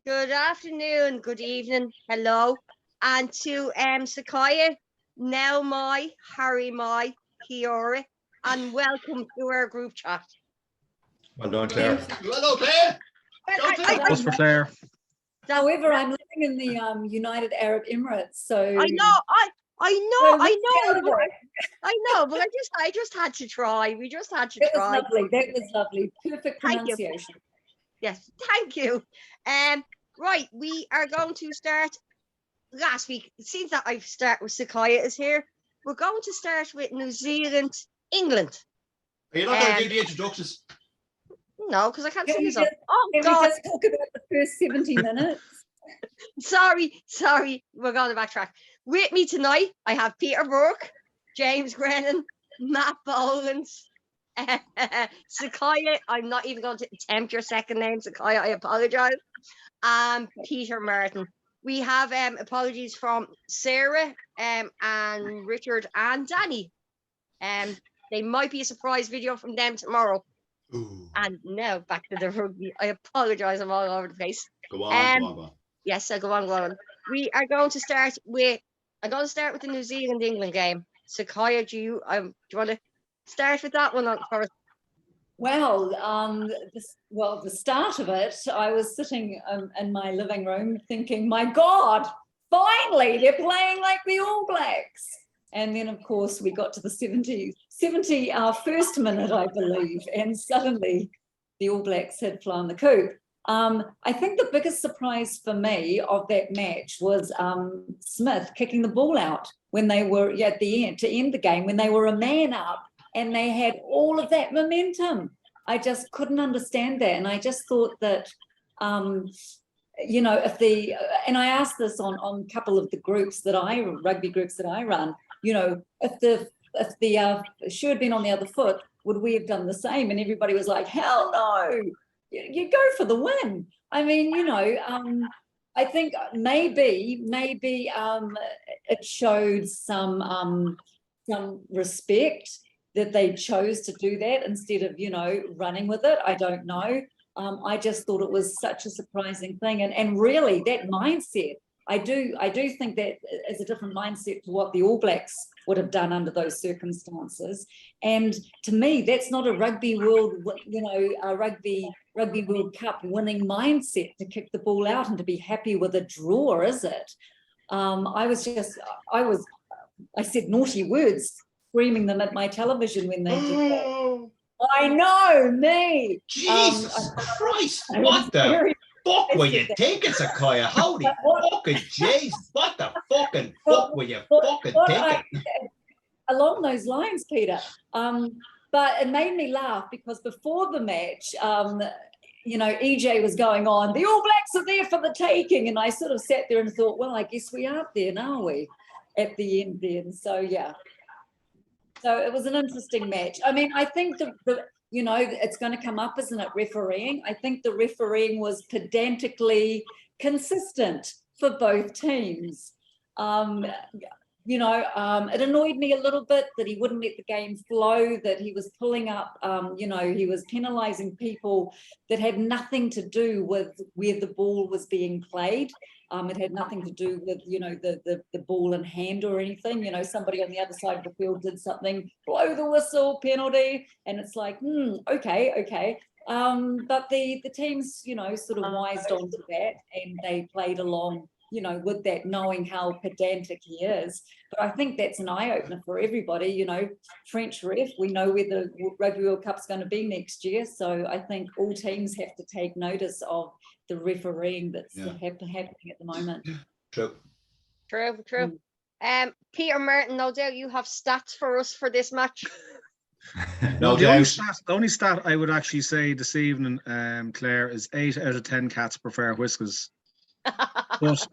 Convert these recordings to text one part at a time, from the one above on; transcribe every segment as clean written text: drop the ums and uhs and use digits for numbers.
Good afternoon, good evening, hello, and to Sakaya, now my, Harry my, Kiora, and welcome to our group chat. Well done, Claire. Hello, Claire. Just for Claire. However, I'm living in the United Arab Emirates, so I know, but I just had to try. We just had to try. That was lovely. Perfect pronunciation. Yes, thank you. Right, we are going to start. Last week, it seems that I've started with Sakaya is here. We're going to start with New Zealand, England. Are you not going to do the introductions? No, because I can't see this. Can we just talk about the first 70 minutes? Sorry, we're going to backtrack. With me tonight, I have Peter Burke, James Grennan, Matt Bolins, Sakaya. I'm not even going to attempt your second name, Sakaya. I apologize. And Peter Martin. We have apologies from Sarah and Richard and Danny. They might be a surprise video from them tomorrow. Ooh. And now back to the rugby. I apologize, I'm all over the place. Go on. Yes, go on. We are going to start with. I'm going to start with the New Zealand England game. Sakaya, do you want to start with that one first? Well, the start of it, I was sitting in my living room thinking, my God, finally they're playing like the All Blacks. And then, of course, we got to the 71st minute, I believe, and suddenly the All Blacks had flown the coop. I think the biggest surprise for me of that match was Smith kicking the ball out when they were at the end, to end the game, when they were a man up and they had all of that momentum. I just couldn't understand that. And I just thought that, and I asked this on a couple of the rugby groups that I run, if the shoe had been on the other foot, would we have done the same? And everybody was like, hell no, you go for the win. I mean, I think maybe it showed some respect that they chose to do that instead of, running with it. I don't know. I just thought it was such a surprising thing. And really that mindset, I do think that is a different mindset to what the All Blacks would have done under those circumstances. And to me, that's not a Rugby World Cup winning mindset to kick the ball out and to be happy with a draw, is it? I said naughty words, screaming them at my television when they did that. I know, me. Jesus Christ, what the fuck were you thinking, Sakaya? Holy fucking jeez, what the fucking fuck were you fucking thinking? Along those lines, Peter. But it made me laugh because before the match, EJ was going on, the All Blacks are there for the taking. And I sort of sat there and thought, well, I guess we aren't there, are we? At the end then. So, yeah. So it was an interesting match. I mean, I think it's going to come up, isn't it, refereeing? I think the refereeing was pedantically consistent for both teams. It annoyed me a little bit that he wouldn't let the game flow, that he was pulling up, he was penalising people that had nothing to do with where the ball was being played. It had nothing to do with, the ball in hand or anything. Somebody on the other side of the field did something, blow the whistle, penalty, and it's like, okay. But the teams, sort of wised onto that and they played along, with that, knowing how pedantic he is. But I think that's an eye-opener for everybody. French ref, we know where the Rugby World Cup's going to be next year. So I think all teams have to take notice of the refereeing that's happening at the moment. True. Peter Martin, no doubt you have stats for us for this match. No, the only stat I would actually say this evening, Claire, is 8 out of 10 cats prefer whiskers. But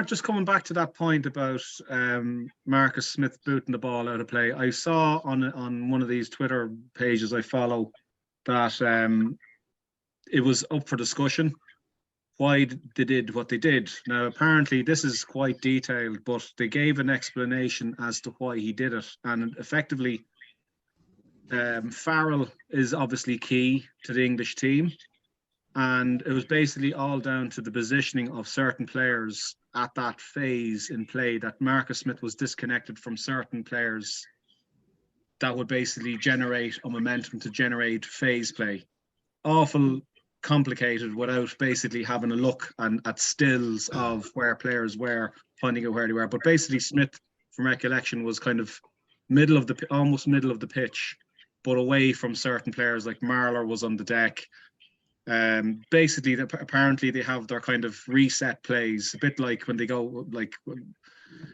just coming back to that point about Marcus Smith booting the ball out of play, I saw on one of these Twitter pages I follow that it was up for discussion why they did what they did. Now, apparently this is quite detailed, but they gave an explanation as to why he did it. And effectively, Farrell is obviously key to the English team. And it was basically all down to the positioning of certain players at that phase in play, that Marcus Smith was disconnected from certain players that would basically generate a momentum to generate phase play. Awful complicated without basically having a look at stills of where players were, finding out where they were. But basically Smith, from recollection, was kind of almost middle of the pitch, but away from certain players. Like Marler was on the deck. Basically, apparently they have their kind of reset plays, a bit like when they go, like,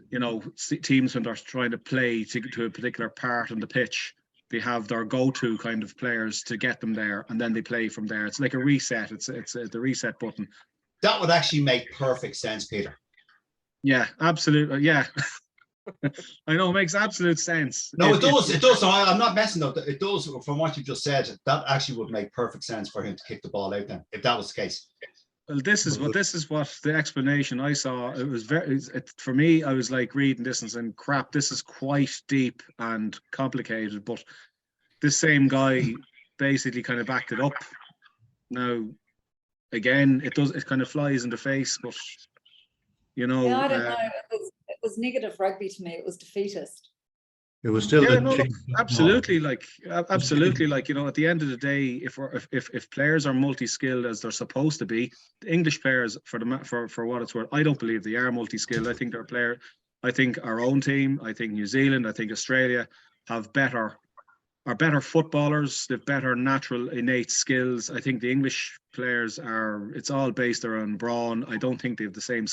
you know, teams when they're trying to play to a particular part on the pitch, they have their go-to kind of players to get them there, and then they play from there. It's like a reset. It's the reset button. That would actually make perfect sense, Peter. Yeah, absolutely. Yeah. I know, it makes absolute sense. No, it does. It does. I'm not messing up. It does. From what you just said, that actually would make perfect sense for him to kick the ball out then, if that was the case. Well, this is what the explanation I saw. It was for me. I was like reading this and saying, "Crap, this is quite deep and complicated." But this same guy basically kind of backed it up. Now, again, it kind of flies in the face, but you know, yeah, I don't know. It was negative rugby to me. It was defeatist. It was still absolutely, like absolutely, like, you know, at the end of the day, if players are multi-skilled as they're supposed to be, the English players, for what it's worth, I don't believe they are multi-skilled. I think I think our own team, I think New Zealand, I think Australia are better footballers. They've better natural innate skills. I think the English players it's all based around brawn. I don't think they have the same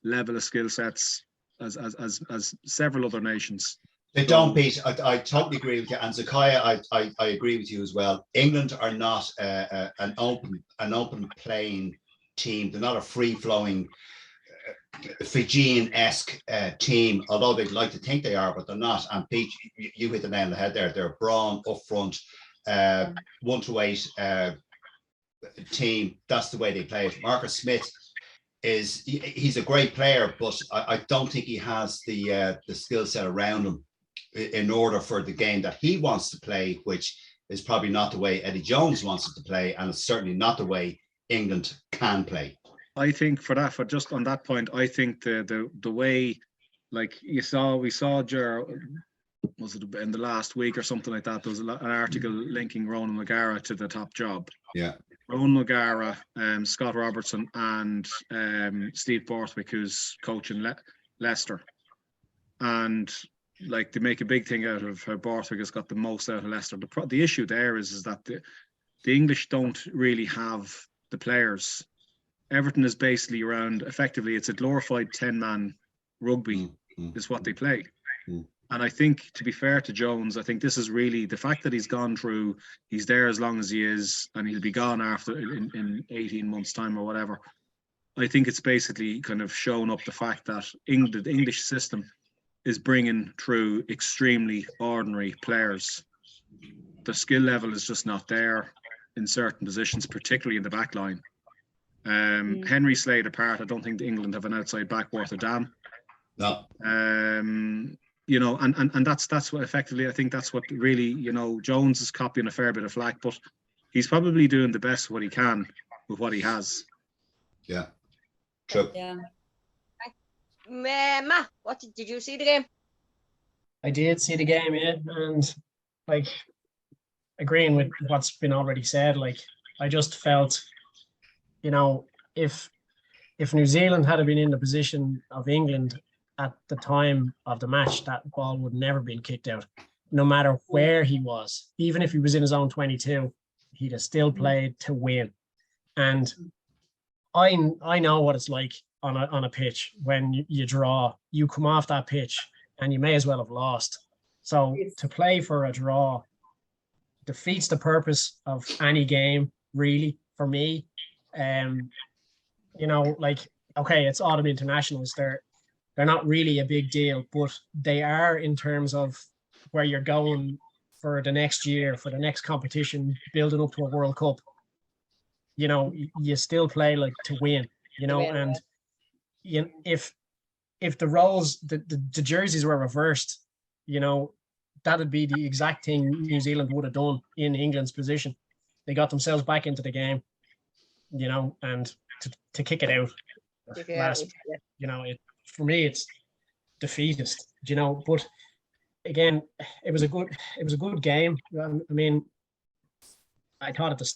level of skill sets as several other nations. They don't, Pete. I totally agree with you. And Zakaya, I agree with you as well. England are not an open playing team. They're not a free-flowing Fijian-esque team, although they'd like to think they are, but they're not. And Pete, you hit the nail on the head there. They're brawn up front, 1-to-8 team. That's the way they play it. Marcus Smith he's a great player, but I don't think he has the skill set around him in order for the game that he wants to play, which is probably not the way Eddie Jones wants it to play, and it's certainly not the way England can play. I think for just on that point, I think the way, like we saw was it in the last week or something like that, there was an article linking Ronan O'Gara to the top job. Yeah. Ronan O'Gara, Scott Robertson, and Steve Borthwick, who's coaching Leicester. And like, they make a big thing out of how Borthwick has got the most out of Leicester. The issue there is that the English don't really have the players. Everything is basically around, effectively, it's a glorified 10-man rugby is what they play. And I think, to be fair to Jones, I think this is really the fact that he's there as long as he is, and he'll be gone after in 18 months' time or whatever. I think it's basically kind of shown up the fact that the English system is bringing through extremely ordinary players. The skill level is just not there in certain positions, particularly in the back line. Henry Slade apart, I don't think England have an outside back worth a damn. No. You know, and that's what effectively, I think that's what really, you know, Jones is copying a fair bit of flack, but he's probably doing the best what he can with what he has. Yeah. True. Yeah. Ma, did you see the game? I did see the game, yeah, and like agreeing with what's been already said, like I just felt, you know, if New Zealand had been in the position of England at the time of the match, that ball would never been kicked out, no matter where he was. Even if he was in his own 22, he'd have still played to win. And I know what it's like on a pitch when you draw, you come off that pitch and you may as well have lost. So to play for a draw defeats the purpose of any game, really, for me. You know, like, okay, it's autumn internationals. They're not really a big deal, but they are in terms of where you're going for the next year, for the next competition, building up to a World Cup. You know, you still play like to win, you know, and if the roles, the jerseys were reversed, you know, that'd be the exact thing New Zealand would have done in England's position. They got themselves back into the game. and to kick it out last, for me, it's defeatist, but again, it was a good game. I mean, I thought at the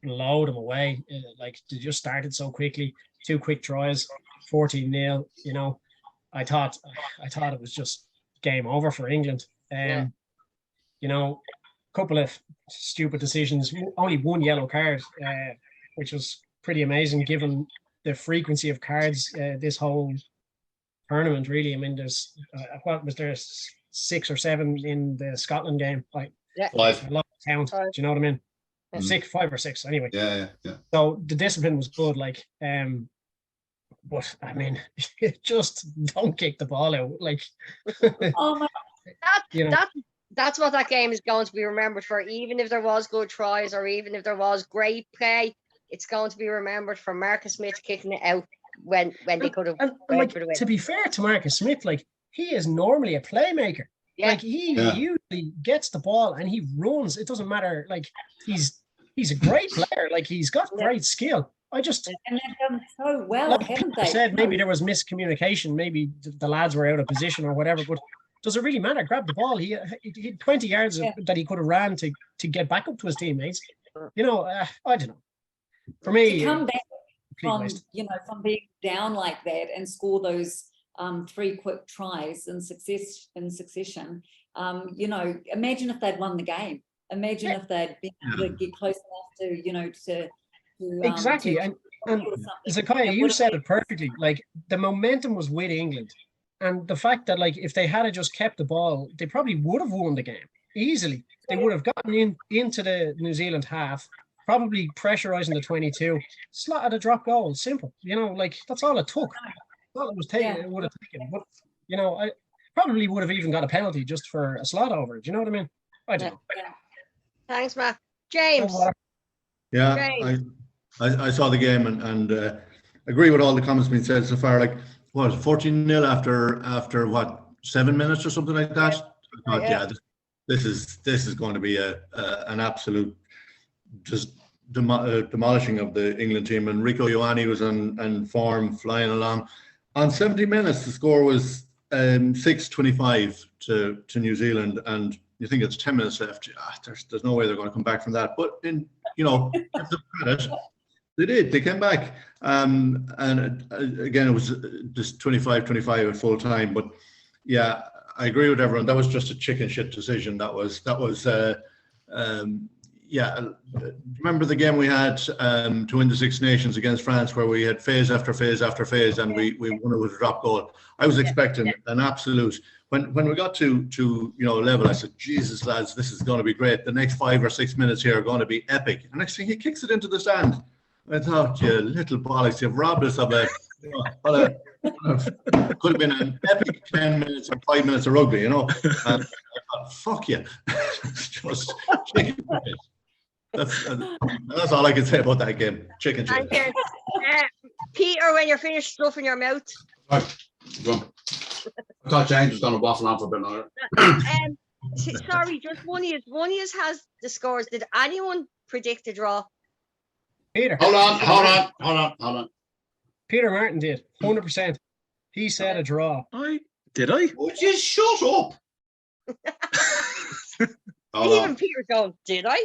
load them away, like they just started so quickly, 2 quick tries, 14-0, I thought it was just game over for England. Couple of stupid decisions, only 1 yellow card, which was pretty amazing given the frequency of cards this whole tournament, really. I mean, there's what was there, 6 or 7 in the Scotland game? Like 5. a lot of count. Do you know what I mean? 5 or 6 anyway. Yeah. So the discipline was good, like, but I mean, just don't kick the ball out, like. Oh my, That's what that game is going to be remembered for. Even if there was good tries, or even if there was great play, it's going to be remembered for Marcus Smith kicking it out when they could have. Like, to be fair to Marcus Smith, like, he is normally a playmaker. Yeah. Like, he usually gets the ball and he runs. It doesn't matter. Like, he's a great player. Like, he's got great skill. and they've done so well, Like haven't Peter they? said, maybe there was miscommunication. Maybe the lads were out of position or whatever. But does it really matter? Grab the ball. He had 20 yards that he could have ran to get back up to his teammates. I don't know. For me, To come back from being down like that and score those 3 quick tries in succession. Imagine if they'd won the game. Imagine if they'd been able to get close enough to exactly. And Zakaya, you said it perfectly. Like, the momentum was with England, and the fact that, like, if they had just kept the ball, they probably would have won the game easily. They would have gotten into the New Zealand half, probably pressurizing the 22, slotted a drop goal. Simple. Like, that's all it took. That's all it was taken. Yeah. It would have taken. But I probably would have even got a penalty just for a slot over. Do you know what I mean? I don't know. Thanks, Matt. James. Yeah, Great. I saw the game and agree with all the comments being said so far. Like, what, 14-0 after what, 7 minutes or something like that? I thought, this is going to be an absolute just demolishing of the England team. And Rico Ioane was on form, flying along. On 70 minutes, the score was 6-25 to New Zealand, and you think it's 10 minutes left. There's no way they're going to come back from that. But give them credit, they did. They came back, and again, it was just 25-25 at full time. But yeah, I agree with everyone. That was just a chicken shit decision. That was. Remember the game we had to win the Six Nations against France, where we had phase after phase after phase, and we won it with a drop goal. I was expecting an absolute. When we got to a level, I said, Jesus, lads, this is going to be great. The next 5 or 6 minutes here are going to be epic. And next thing, he kicks it into the stand. I thought, you little bollocks, you've robbed us of could have been an epic 10 minutes or 5 minutes of rugby, And I thought, fuck you. It's just chicken shit. That's all I can say about that game. Chicken shit. Peter, when you're finished stuffing your mouth. Right. Go. I thought James was going to waffle on for a bit longer. Sorry, just one of you has the scores. Did anyone predict a draw? Peter. Hold on. Peter Martin did, 100%. He said a draw. Did I? Would you shut up? Even Peter going, did I?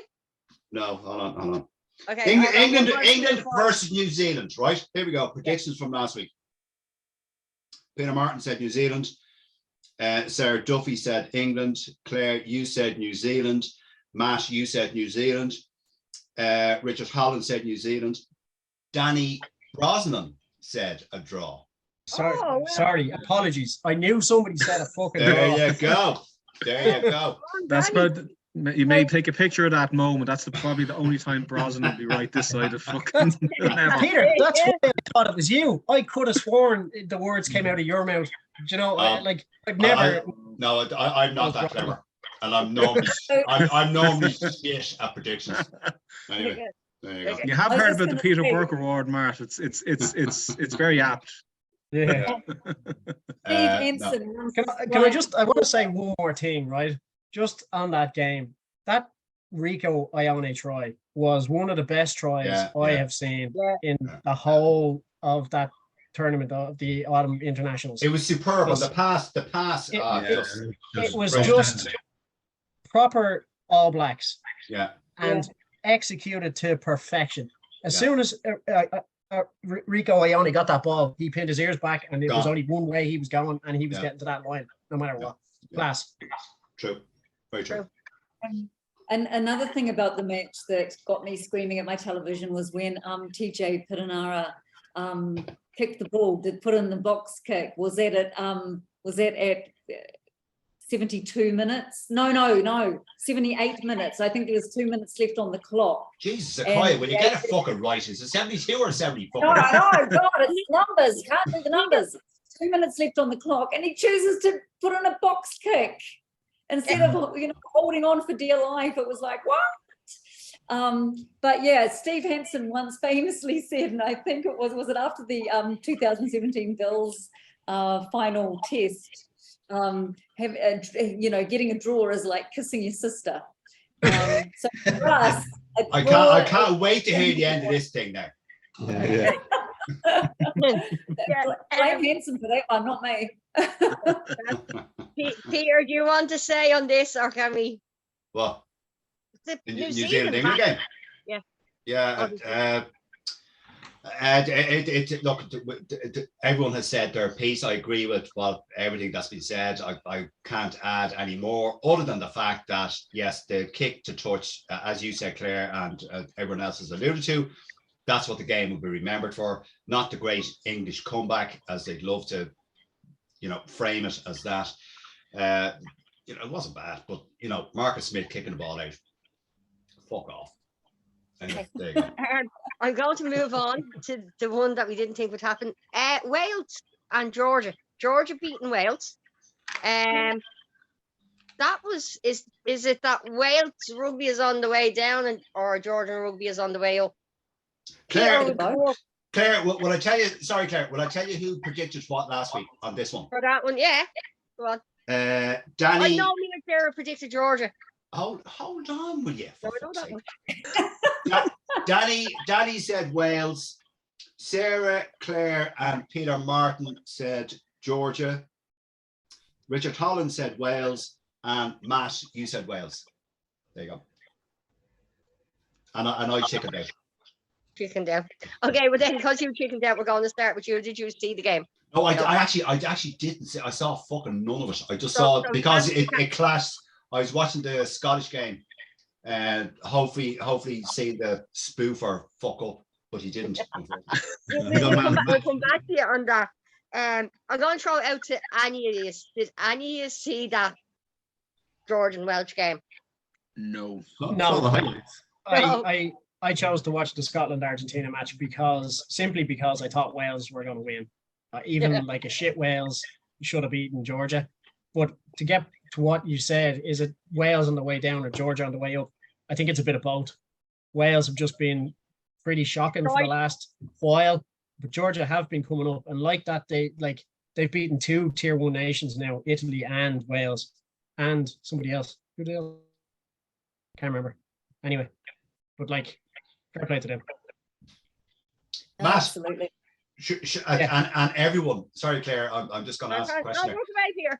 No, hold on. Okay. England versus New Zealand, right? Here we go. Predictions from last week. Peter Martin said New Zealand. Sarah Duffy said England. Claire, you said New Zealand. Matt, you said New Zealand. Richard Holland said New Zealand. Danny Brosnan said a draw. Sorry, apologies. I knew somebody said a fucking draw. There you go. That's about. You may take a picture of that moment. That's probably the only time Brosnan will be right this side of fucking. Peter, that's why I thought it was you. I could have sworn the words came out of your mouth. I've never. I'm not that clever, and I'm normally shit at predictions. Anyway, there you go. You have heard about the Peter Burke Award, Mart. It's very apt. Yeah. Steve No. Henson. Can I want to say one more thing, right? Just on that game, that Rico Ione try was one of the best tries Yeah, I yeah. have seen Yeah. in the whole of that tournament of the autumn internationals. It was superb on Was- the pass. The pass. It- Just It was brilliant. just proper All Blacks Yeah. and executed to perfection. As Yeah. soon as Rico Ione got that ball, he pinned his ears back, and it was Gone. only one way he was going, and he was Yeah. getting to that line no matter Yeah. what. Yeah. Class. True. Very true. And another thing about the match that got me screaming at my television was when TJ Piranara kicked the ball, did put in the box kick. Was that at 72 minutes? No, 78 minutes. I think there was 2 minutes left on the clock. Jesus, And- Akoya, will you get it fucking right? Is it 72 or 70? No, I know, God, it's numbers. Can't do the numbers. 2 minutes left on the clock, and he chooses to put in a box kick instead of holding on for dear life. It was like, what? But yeah, Steve Hansen once famously said, and I think it was it after the 2017 Bills final test, getting a draw is like kissing your sister. So for us, I can't wait to hear the end of this thing now. Yeah. Blame Hansen for that one, not me. Peter, do you want to say on this, or can we? What? The The New New Zealand Zealand England game? Yeah. Yeah. Look, everyone has said their piece. I agree with everything that's been said. I can't add any more, other than the fact that, yes, the kick to touch, as you said, Claire, and everyone else has alluded to, that's what the game will be remembered for, not the great English comeback, as they'd love to, frame it as that. It wasn't bad, but, Marcus Smith kicking the ball out. Fuck off. Anyway, there you go. I'm going to move on to the one that we didn't think would happen. Wales and Georgia. Georgia beating Wales. That was is it that Wales rugby is on the way down or Georgian rugby is on the way up? Claire, Claire, will I tell you? Sorry, Claire. Will I tell you who predicted what last week on this one? For that one, yeah. Go on. I Danny. know me and Sarah predicted Georgia. Hold on, will you? No, I know that one. Danny said Wales. Sarah, Claire, and Peter Martin said Georgia. Richard Holland said Wales, and Matt, you said Wales. There you go. And I chickened out. Chickened out. Okay, well then, because you chickened out, we're going to start with you. Did you see the game? No, I actually didn't see. I saw fucking none of it. I just So- saw so because that's- it clashed. I was watching the Scottish game, and hopefully see the spoofer fuck up, but he didn't. We'll come back to you on that. I'm going to throw it out to any of you. Did any of you see that Georgian Welsh game? No. No. Saw the highlights. I chose to watch the Scotland-Argentina match simply because I thought Wales were going to win. Even like a shit Wales should have beaten Georgia. But to get to what you said, is it Wales on the way down or Georgia on the way up? I think it's a bit of both. Wales have just been pretty shocking for the last while, but Georgia have been coming up, and like that, they've beaten two tier 1 nations now, Italy and Wales, and somebody else. Who the hell? Can't remember. Anyway, but fair play to them. Matt. Absolutely. And everyone. Sorry, Claire. I'm just going to ask a question. Here.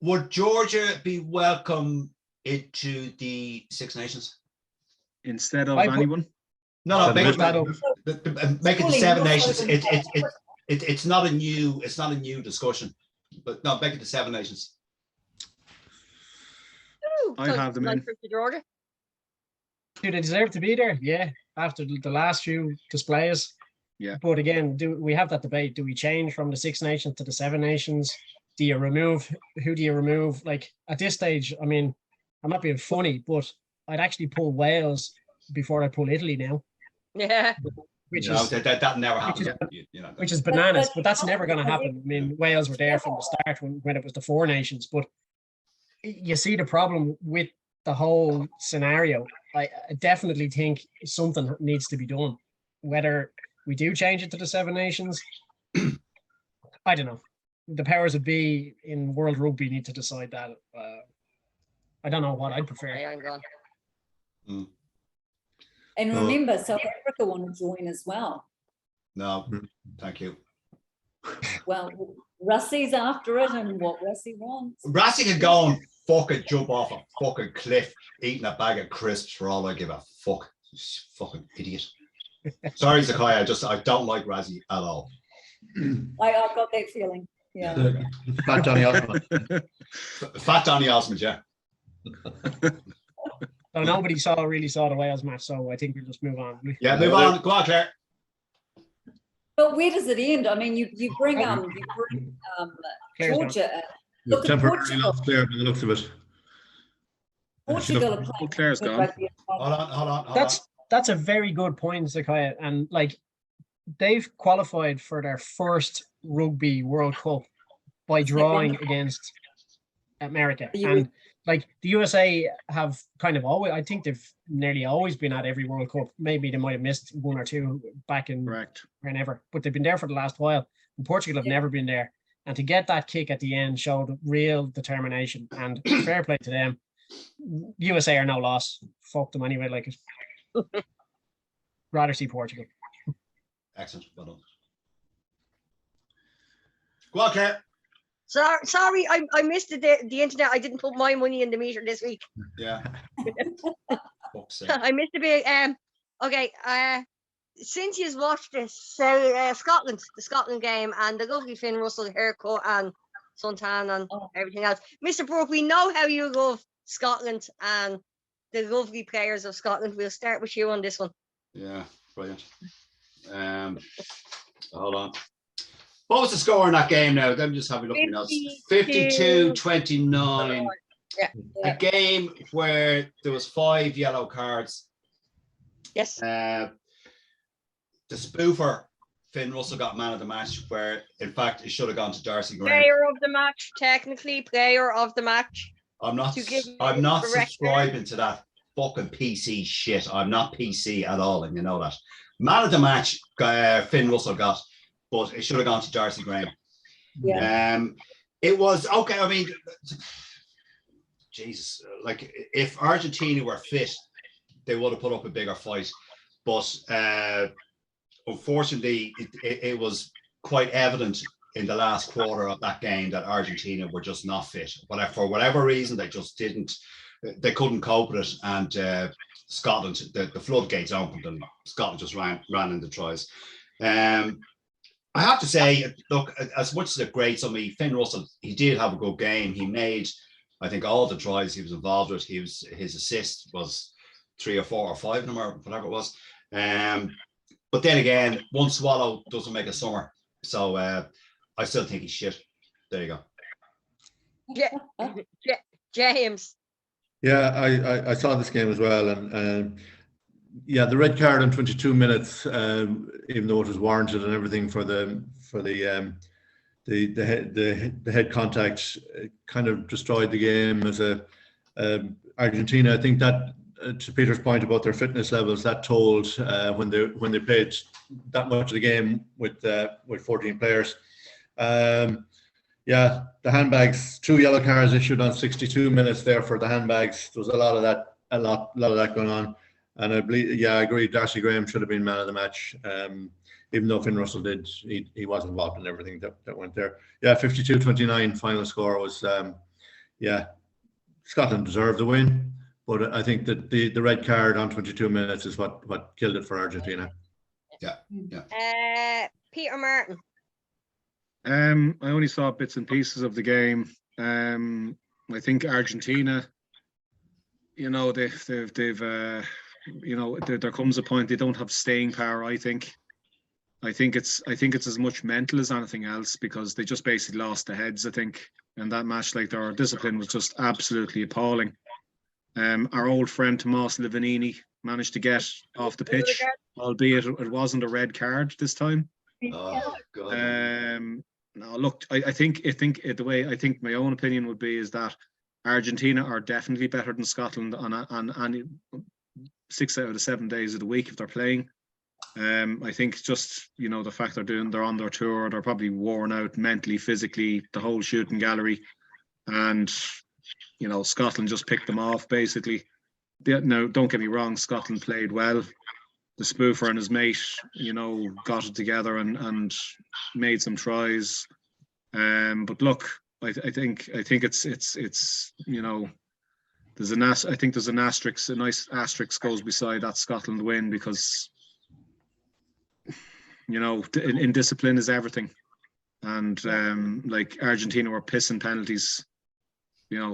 Would Georgia be welcome into the Six Nations? Instead of I put- anyone? No, make it the Seven Nations. It's not a new discussion, but no, make it the Seven Nations. I'd have them in. To Georgia. Do they deserve to be there? Yeah, after the last few displays. Yeah. But again, we have that debate? Do we change from the Six Nations to the Seven Nations? Do you remove? Who do you remove? Like at this stage, I mean, I'm not being funny, but I'd actually pull Wales before I pull Italy now. Yeah. Which No, is that never happened. which is bananas, but that's never going to happen. I mean, Wales were there from the start when it was the Four Nations, but you see the problem with the whole scenario. I definitely think something needs to be done. Whether we do change it to the Seven Nations, I don't know. The powers that be in World Rugby need to decide that. I don't know what I'd prefer. I'm gone. And remember, South Africa want to join as well. No, thank you. Well, Russie's after it and what Russie wants. Rassie could go and fucking jump off a fucking cliff eating a bag of crisps for all I give a fuck. Fucking idiot. Sorry, Zakiah, I don't like Rassie at all. I got that feeling. Yeah. Fat Johnny Osmond. Fat Donny Osmond, yeah. So nobody really saw the Wales match, so I think we'll just move on. Yeah, move on. Go on, Claire. But where does it end? I mean, you bring Georgia. Look at Temporarily Portugal. lost Claire by the looks of it. Portugal are playing Claire's good gone. rugby. Hold on. That's a very good point, Zakiah. And like they've qualified for their first Rugby World Cup by drawing against America. And like the USA have kind of always, I think they've nearly always been at every World Cup. Maybe they might have missed one or two back in whenever, but they've been there for the last while. And Portugal have never been there. And to get that kick at the end showed real determination, and fair play to them. USA are no loss. Fuck them anyway. Like it. Rather see Portugal. Excellent. Well done. Go on, Claire. Sorry, I missed the internet. I didn't put my money in the meter this week. Yeah. I missed a bit. Okay. Since you've watched this, Scotland, the Scotland game, and the lovely Finn Russell haircut and suntan and everything else, Mr. Brooke, we know how you love Scotland and the lovely players of Scotland. We'll start with you on this one. Yeah, brilliant. Hold on. What was the score in that game now? Let me just have a look at my notes. 52-29. Yeah. A game where there was 5 yellow cards. Yes. The spoofer, Finn Russell, got man of the match, where in fact it should have gone to Darcy Graham. Player of the match, technically player of the match. I'm not subscribing to that fucking PC shit. I'm not PC at all, and you know that. Man of the match, Finn Russell got, but it should have gone to Darcy Graham. Yeah. It was okay. I mean, Jesus, like if Argentina were fit, they would have put up a bigger fight. But unfortunately, it was quite evident in the last quarter of that game that Argentina were just not fit. But for whatever reason, they just they couldn't cope with it. And Scotland, the floodgates opened and Scotland just ran into tries. I have to say, look, as much as it grates on me, Finn Russell, he did have a good game. He made, I think, all the tries he was involved with. His assist was 3 or 4 or 5 of them, or whatever it was. But then again, one swallow doesn't make a summer. So I still think he's shit. There you go. James. Yeah, I saw this game as well, and yeah, the red card in 22 minutes, even though it was warranted and everything for the head contact, kind of destroyed the game. As Argentina, I think that to Peter's point about their fitness levels, that told when they played that much of the game with 14 players. Yeah, the handbags, 2 yellow cards issued on 62 minutes there for the handbags. There was a lot of that going on. And I believe, I agree, Darcy Graham should have been man of the match. Even though Finn Russell he was involved in everything that went there. Yeah, 52-29 final score was, Scotland deserved the win. But I think that the red card on 22 minutes is what killed it for Argentina. Yeah. Peter Martin. I only saw bits and pieces of the game. I think Argentina, they've there comes a point they don't have staying power. I think it's as much mental as anything else, because they just basically lost their heads. I think in that match, like their discipline was just absolutely appalling. Our old friend Tomas Livanini managed to get off the pitch, albeit it wasn't a red card this time. Oh God. No, look, I think my own opinion would be is that Argentina are definitely better than Scotland on 6 out of the 7 days of the week if they're playing. I think just the fact they're on their tour, they're probably worn out mentally, physically, the whole shooting gallery, and Scotland just picked them off basically. Now, don't get me wrong, Scotland played well. The spoofer and his mate, got it together and made some tries. But look, I think it's there's an there's an asterisk, a nice asterisk goes beside that Scotland win, because in discipline is everything, and like Argentina were pissing penalties.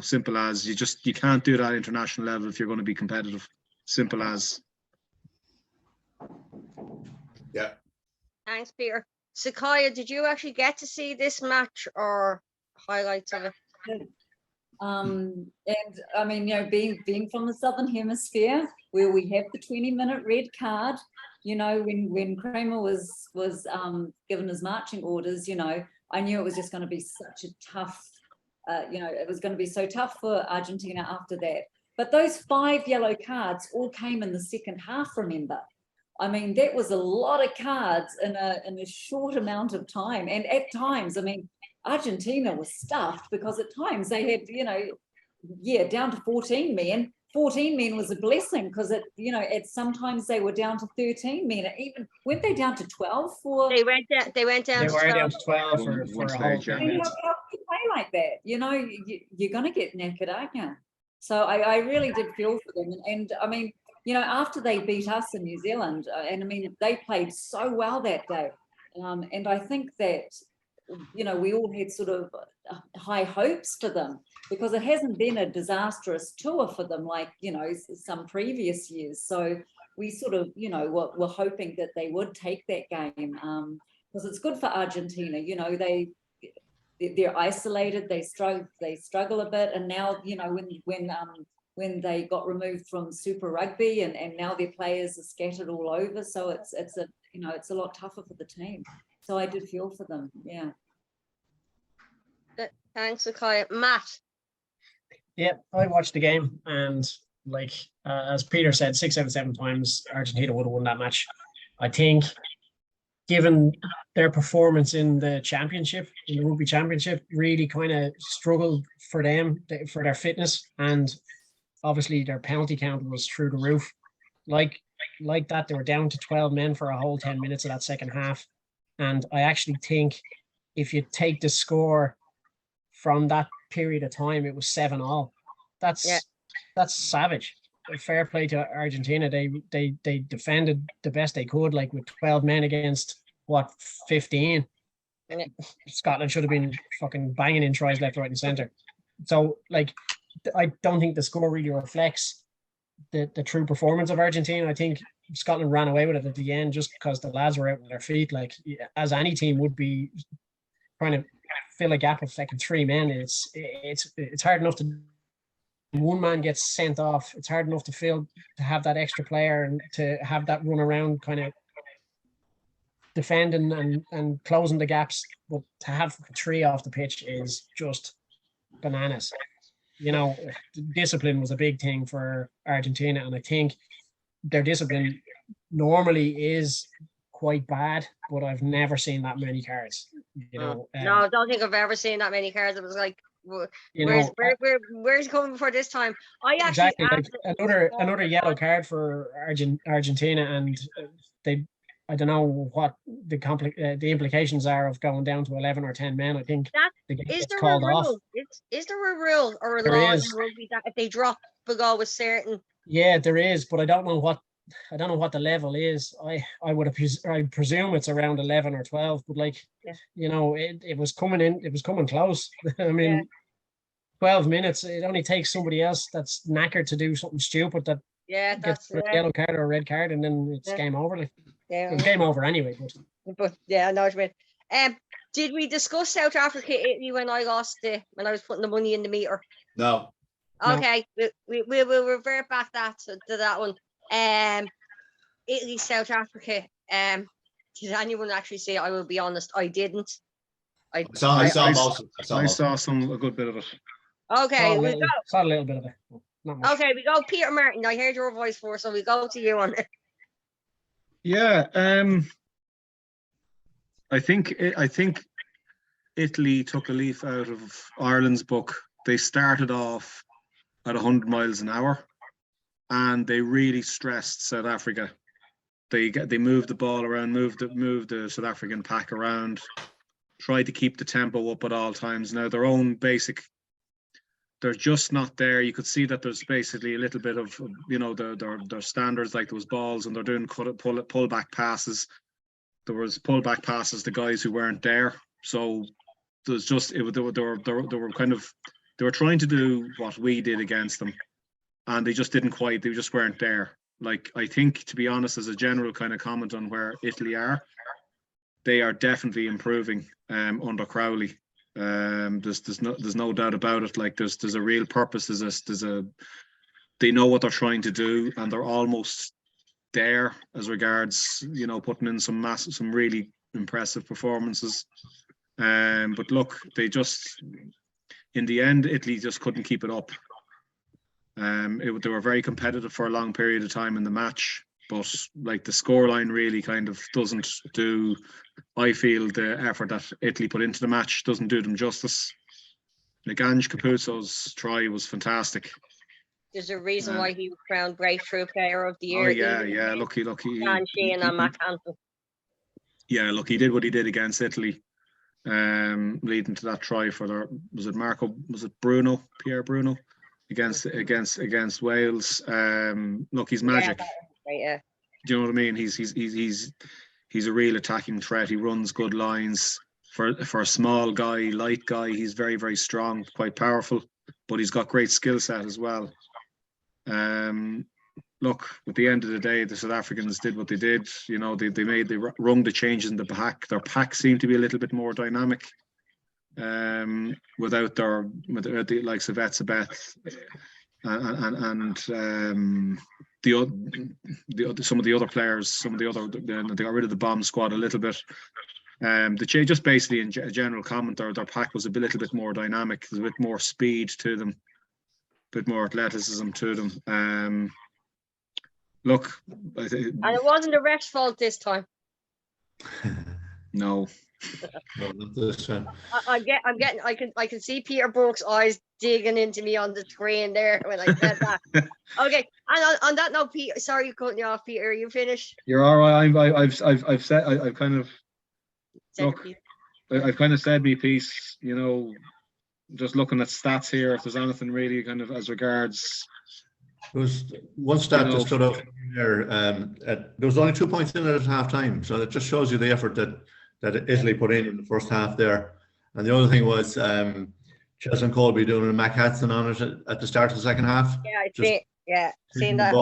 Simple as you can't do that at international level if you're going to be competitive. Simple as. Yeah. Thanks, Peter. Sakaya, did you actually get to see this match or highlights of it? And I mean, being from the Southern Hemisphere, where we have the 20-minute red card, when Kramer was given his marching orders, I knew it was just going to be such a tough, it was going to be so tough for Argentina after that. But those 5 yellow cards all came in the second half, remember? I mean, that was a lot of cards in a short amount of time. And at times, I mean, Argentina was stuffed, because at times they had, down to 14 men. 14 men was a blessing, because sometimes they were down to 13 men. Even weren't they down to 12 for? They went down. They were down to 12 for One a whole stage, yeah. thing. How can you play like that? You're going to get knackered, aren't you? So I really did feel for them. And I mean, after they beat us in New Zealand, and I mean, they played so well that day. And I think that, we all had sort of high hopes for them, because it hasn't been a disastrous tour for them like, some previous years. So we sort of, were hoping that they would take that game, because it's good for Argentina. They're isolated, they struggle a bit. And now, when they got removed from Super Rugby, and now their players are scattered all over, so it's a lot tougher for the team. So I did feel for them. Yeah. Thanks, Sakaya. Matt. Yeah, I watched the game, and as Peter said, 6 out of 7 times Argentina would have won that match. I think, given their performance in the championship, in the rugby championship, really kind of struggled for them, for their fitness, and obviously their penalty count was through the roof. Like that, they were down to 12 men for a whole 10 minutes of that second half. And I actually think if you take the score from that period of time, it was 7-all. That's savage. Fair play to Argentina. They defended the best they could, like with 12 men against 15. Scotland should have been fucking banging in tries left, right, and centre. So I don't think the score really reflects the true performance of Argentina. I think Scotland ran away with it at the end, just because the lads were out on their feet. As any team would be trying to fill a gap of 3 men. It's hard enough to. One man gets sent off. It's hard enough to have that extra player and to have that run around kind of defending and closing the gaps. But to have 3 off the pitch is just bananas. Discipline was a big thing for Argentina, and I think their discipline normally is quite bad, but I've never seen that many cards. No, I don't think I've ever seen that many cards. It was like, where's coming for this time? I actually exactly another yellow card for Argentina, and I don't know what the implications are of going down to 11 or 10 men. I think the game gets called off. Is there a rule or a There law in is. rugby that if they drop the goal with certain? Yeah, there is, but I don't know what the level is. I presume it's around 11 or 12, but it was coming in. It was coming close. I mean, 12 minutes. It only takes somebody else that's knackered to do something stupid that gets a yellow card or a red card, and then it's game over. It's game over anyway. But yeah, I know what you mean. Did we discuss South Africa, Italy when I when I was putting the money in the meter? No. Okay, we'll revert back to that one. Italy, South Africa. Did anyone actually say? I will be honest, I didn't. I saw a good bit of it. Okay, we go. Saw a little bit of it. Not much. Okay, we go. Peter Martin, I heard your voice first, so we go to you on it. Yeah, I think Italy took a leaf out of Ireland's book. They started off at 100 miles an hour, and they really stressed South Africa. They moved the ball around, moved the South African pack around, tried to keep the tempo up at all times. Now their own basic, they're just not there. You could see that there's basically a little bit of, you know, their standards, like those balls, and they're doing pull back passes. There was pull back passes to guys who weren't there. So there's just they were kind of, they were trying to do what we did against them, and they just didn't quite. They just weren't there. Like, I think, to be honest, as a general kind of comment on where Italy are, they are definitely improving under Crowley. There's no doubt about it. Like, there's a real purpose. They know what they're trying to do, and they're almost there as regards, you know, putting in some really impressive performances. But look, they just, in the end, Italy just couldn't keep it up. They were very competitive for a long period of time in the match, but like the scoreline really kind of doesn't do, I feel, the effort that Italy put into the match doesn't do them justice. Like, Ange Capuzzo's try was fantastic. There's a reason why he was crowned Breakthrough Player of the Year. Oh yeah, lucky. Dan Sheehan and Matt Hansen. Yeah, look, he did what he did against Italy, leading to that try for their, was it Pierre Bruno against Wales. Look, he's magic. Yeah. Do you know what I mean? He's a real attacking threat. He runs good lines for a small guy, light guy. He's very, very strong, quite powerful, but he's got great skill set as well. Look, at the end of the day, the South Africans did what they did. You know, they rung the changes in the pack. Their pack seemed to be a little bit more dynamic, without the likes of Etzebeth and some of the other players. They got rid of the bomb squad a little bit. The change, just basically in a general comment, their pack was a little bit more dynamic. There's a bit more speed to them, a bit more athleticism to them. Look, and it wasn't the ref's fault this time. No. I can see Peter Brooks' eyes digging into me on the screen there when I said that. Okay, and on that note, Peter, sorry you cutting you off, Peter. Are you finished? You're all right. I've said, I've kind of look. I've kind of said my piece. You know, just looking at stats here, if there's anything really kind of as regards. There was one stat that stood out there. There was only 2 points in it at half time, so it just shows you the effort that Italy put in the first half there. And the other thing was Chelsea and Colby doing a Mac Hudson on it at the start of the second half. Yeah, seeing that.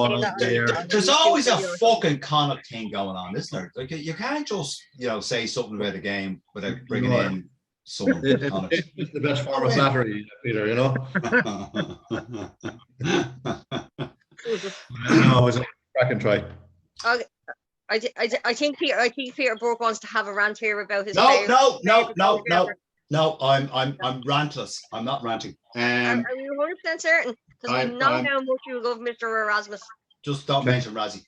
There's always a fucking Connacht thing going on, isn't there? Like, you can't just, you know, say something about the game without bringing in someone. It's the best form of flattery, Peter, you know. No, it was a cracking try. Okay. I think Peter Brook wants to have a rant here about his. No. I'm rantless. I'm not ranting. Are you 100% certain? Because we know how much you love Mr. Erasmus. Just don't mention Razzie.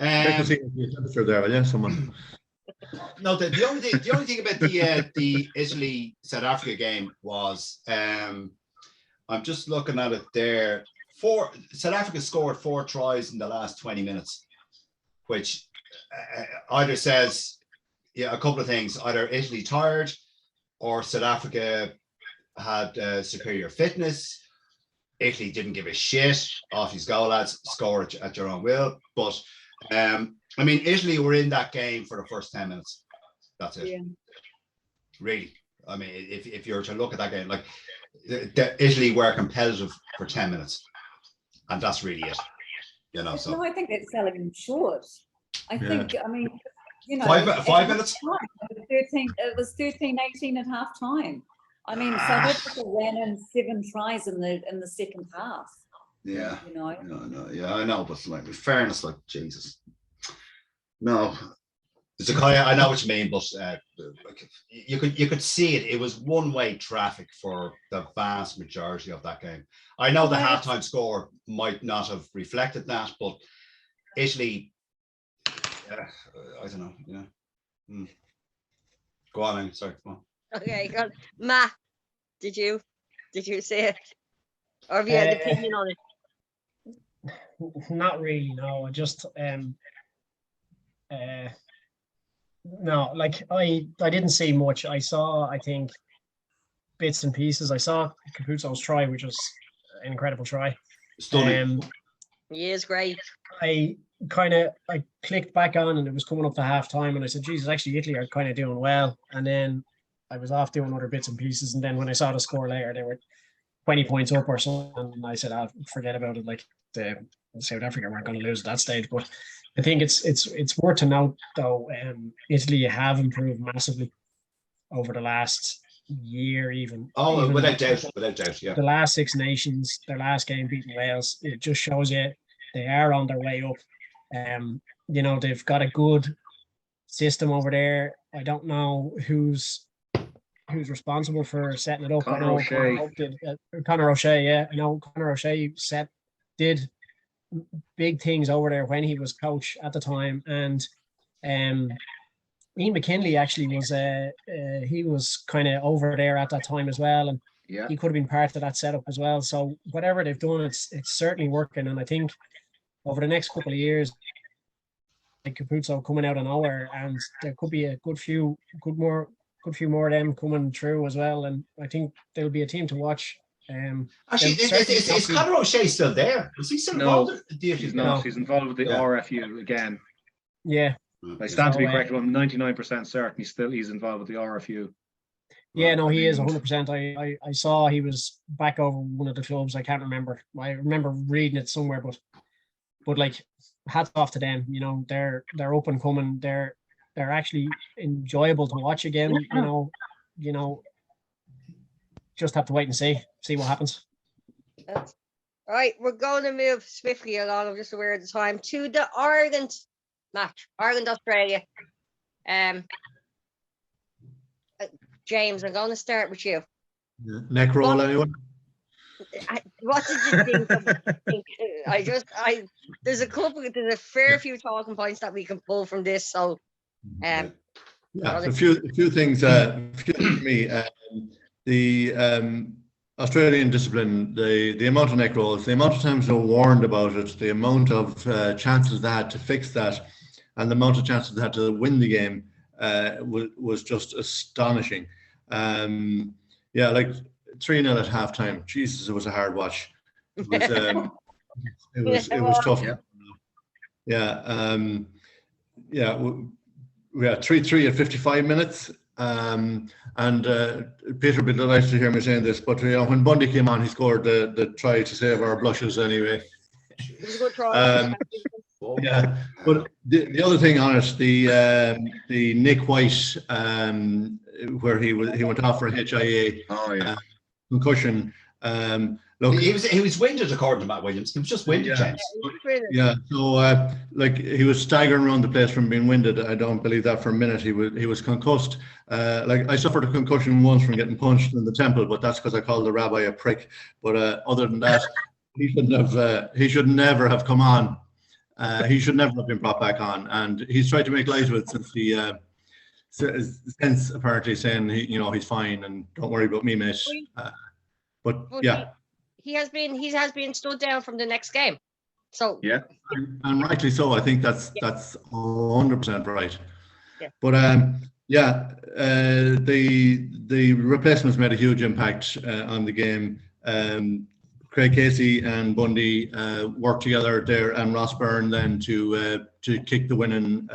Check to see the temperature there, will you? Someone. No, the only thing about the Italy South Africa game was I'm just looking at it there. South Africa scored 4 tries in the last 20 minutes, which either says a couple of things: either Italy tired, or South Africa had superior fitness. Italy didn't give a shit. Off his goal, lads, score at your own will. But I mean, Italy were in that game for the first 10 minutes. That's it. Yeah. Really. I mean, if you were to look at that game, like Italy were competitive for 10 minutes, and that's really it. You know. So no, I think that's selling them short. I think. I mean, you know, 5 minutes. It was 13-18 at half time. I mean, South Africa ran in 7 tries in the second half. Yeah. You know. No. Yeah, I know, but like, in fairness, like, Jesus. No. Zakaya, I know what you mean, but like, you could see it. It was one-way traffic for the vast majority of that game. I know the halftime score might not have reflected that, but Italy, I don't know. Yeah. Go on, sorry. Come on. Okay, good. Matt, did you say it, or have you had an opinion on it? Not really, no. I just no, like I didn't see much. I saw, I think, bits and pieces. I saw Capuzzo's try, which was an incredible try. Stunning. He is great. I clicked back on and it was coming up to half time and I said, Jesus, actually Italy are kind of doing well. And then I was off doing other bits and pieces. And then when I saw the score later, they were 20 points up or something. And I said, I'll forget about it. Like South Africa weren't going to lose at that stage. But I think it's worth to note though, Italy have improved massively over the last year even. Oh, even without doubt, yeah. The last Six Nations, their last game beating Wales, it just shows you they are on their way up. They've got a good system over there. I don't know who's responsible for setting it up. Conor O'Shea. Conor O'Shea, yeah. I know Conor O'Shea did big things over there when he was coach at the time. And Ian McKinley actually was he was kind of over there at that time as well, and he could have been part of that setup as well. So whatever they've done, it's certainly working. And I think over the next couple of years, like Capuzzo coming out of nowhere, and there could be a good few more of them coming through as well. And I think there'll be a team to watch. Actually, is Conor O'Shea still there? Is he still involved? He's not. He's involved with the RFU again. Yeah. I stand to be corrected. I'm 99% certain he's involved with the RFU. Yeah, no, he is 100%. I saw he was back over one of the clubs. I can't remember. I remember reading it somewhere, but like, hats off to them. They're up and coming. They're actually enjoyable to watch again. Just have to wait and see what happens. All right, we're going to move swiftly along. I'm just aware of the time to the Ireland match, Ireland Australia. James, I'm going to start with you. Neck roll, anyone? What did you think of it? There's a fair few talking points that we can pull from this. So, a few things for me. The Australian discipline, the amount of neck rolls, the amount of times they're warned about it, the amount of chances they had to fix that, and the amount of chances they had to win the game was just astonishing. Like 3-0 at halftime. Jesus, it was a hard watch. It was tough. We had 3-3 at 55 minutes. And Peter will be delighted to hear me saying this, but when Bundy came on, he scored the try to save our blushes anyway. It was a good try. But the other thing on it, the Nick White, where he went off for a HIA concussion. Look, he was winded, according to Matt Williams. He was just winded, James. So he was staggering around the place from being winded. I don't believe that for a minute. He was concussed. I suffered a concussion once from getting punched in the temple, but that's because I called the rabbi a prick. But other than that, he should never have come on. He should never have been brought back on, and he's tried to make light of it since apparently saying he's fine and don't worry about me, mate. But he has been stood down from the next game. So and rightly so. I think that's 100% right. Yeah. But the replacements made a huge impact on the game. Craig Casey and Bundy worked together there, and Ross Byrne then to kick the winning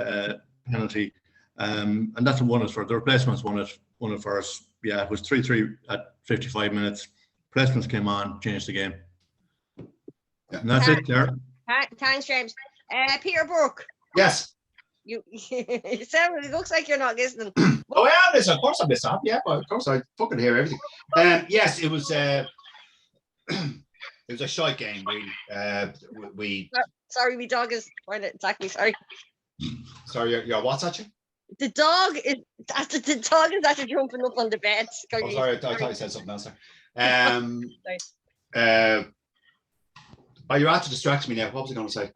penalty, and that's what won it for. The replacements won it for us. Yeah, it was 3-3 at 55 minutes. Replacements came on, changed the game, and that's it there. Thanks, James. Peter Burke. Yes. It looks like you're not listening. Oh, I am listening. Of course I listen. Yeah, well, of course I fucking hear everything. Yes, it was. It was a shite game, really. Sorry, my dog is trying to attack me. Sorry. Sorry, your what's at you? The dog is actually jumping up on the bed. Oh, sorry, I thought you said something else. You're out to distract me now. What was I going to say?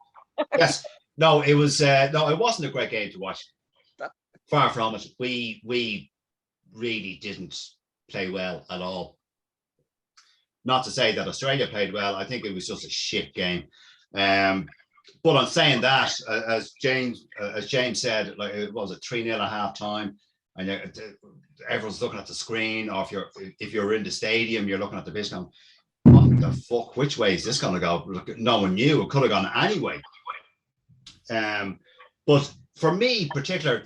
Yes. No, it was. No, it wasn't a great game to watch. Far from it. We really didn't play well at all. Not to say that Australia played well. I think it was just a shit game. But on saying that, as James said, like it was a 3-0 at half time, and everyone's looking at the screen, or if you're in the stadium, you're looking at the pitch going, what the fuck? Which way is this going to go? Look, no one knew. It could have gone anyway. But for me, particular,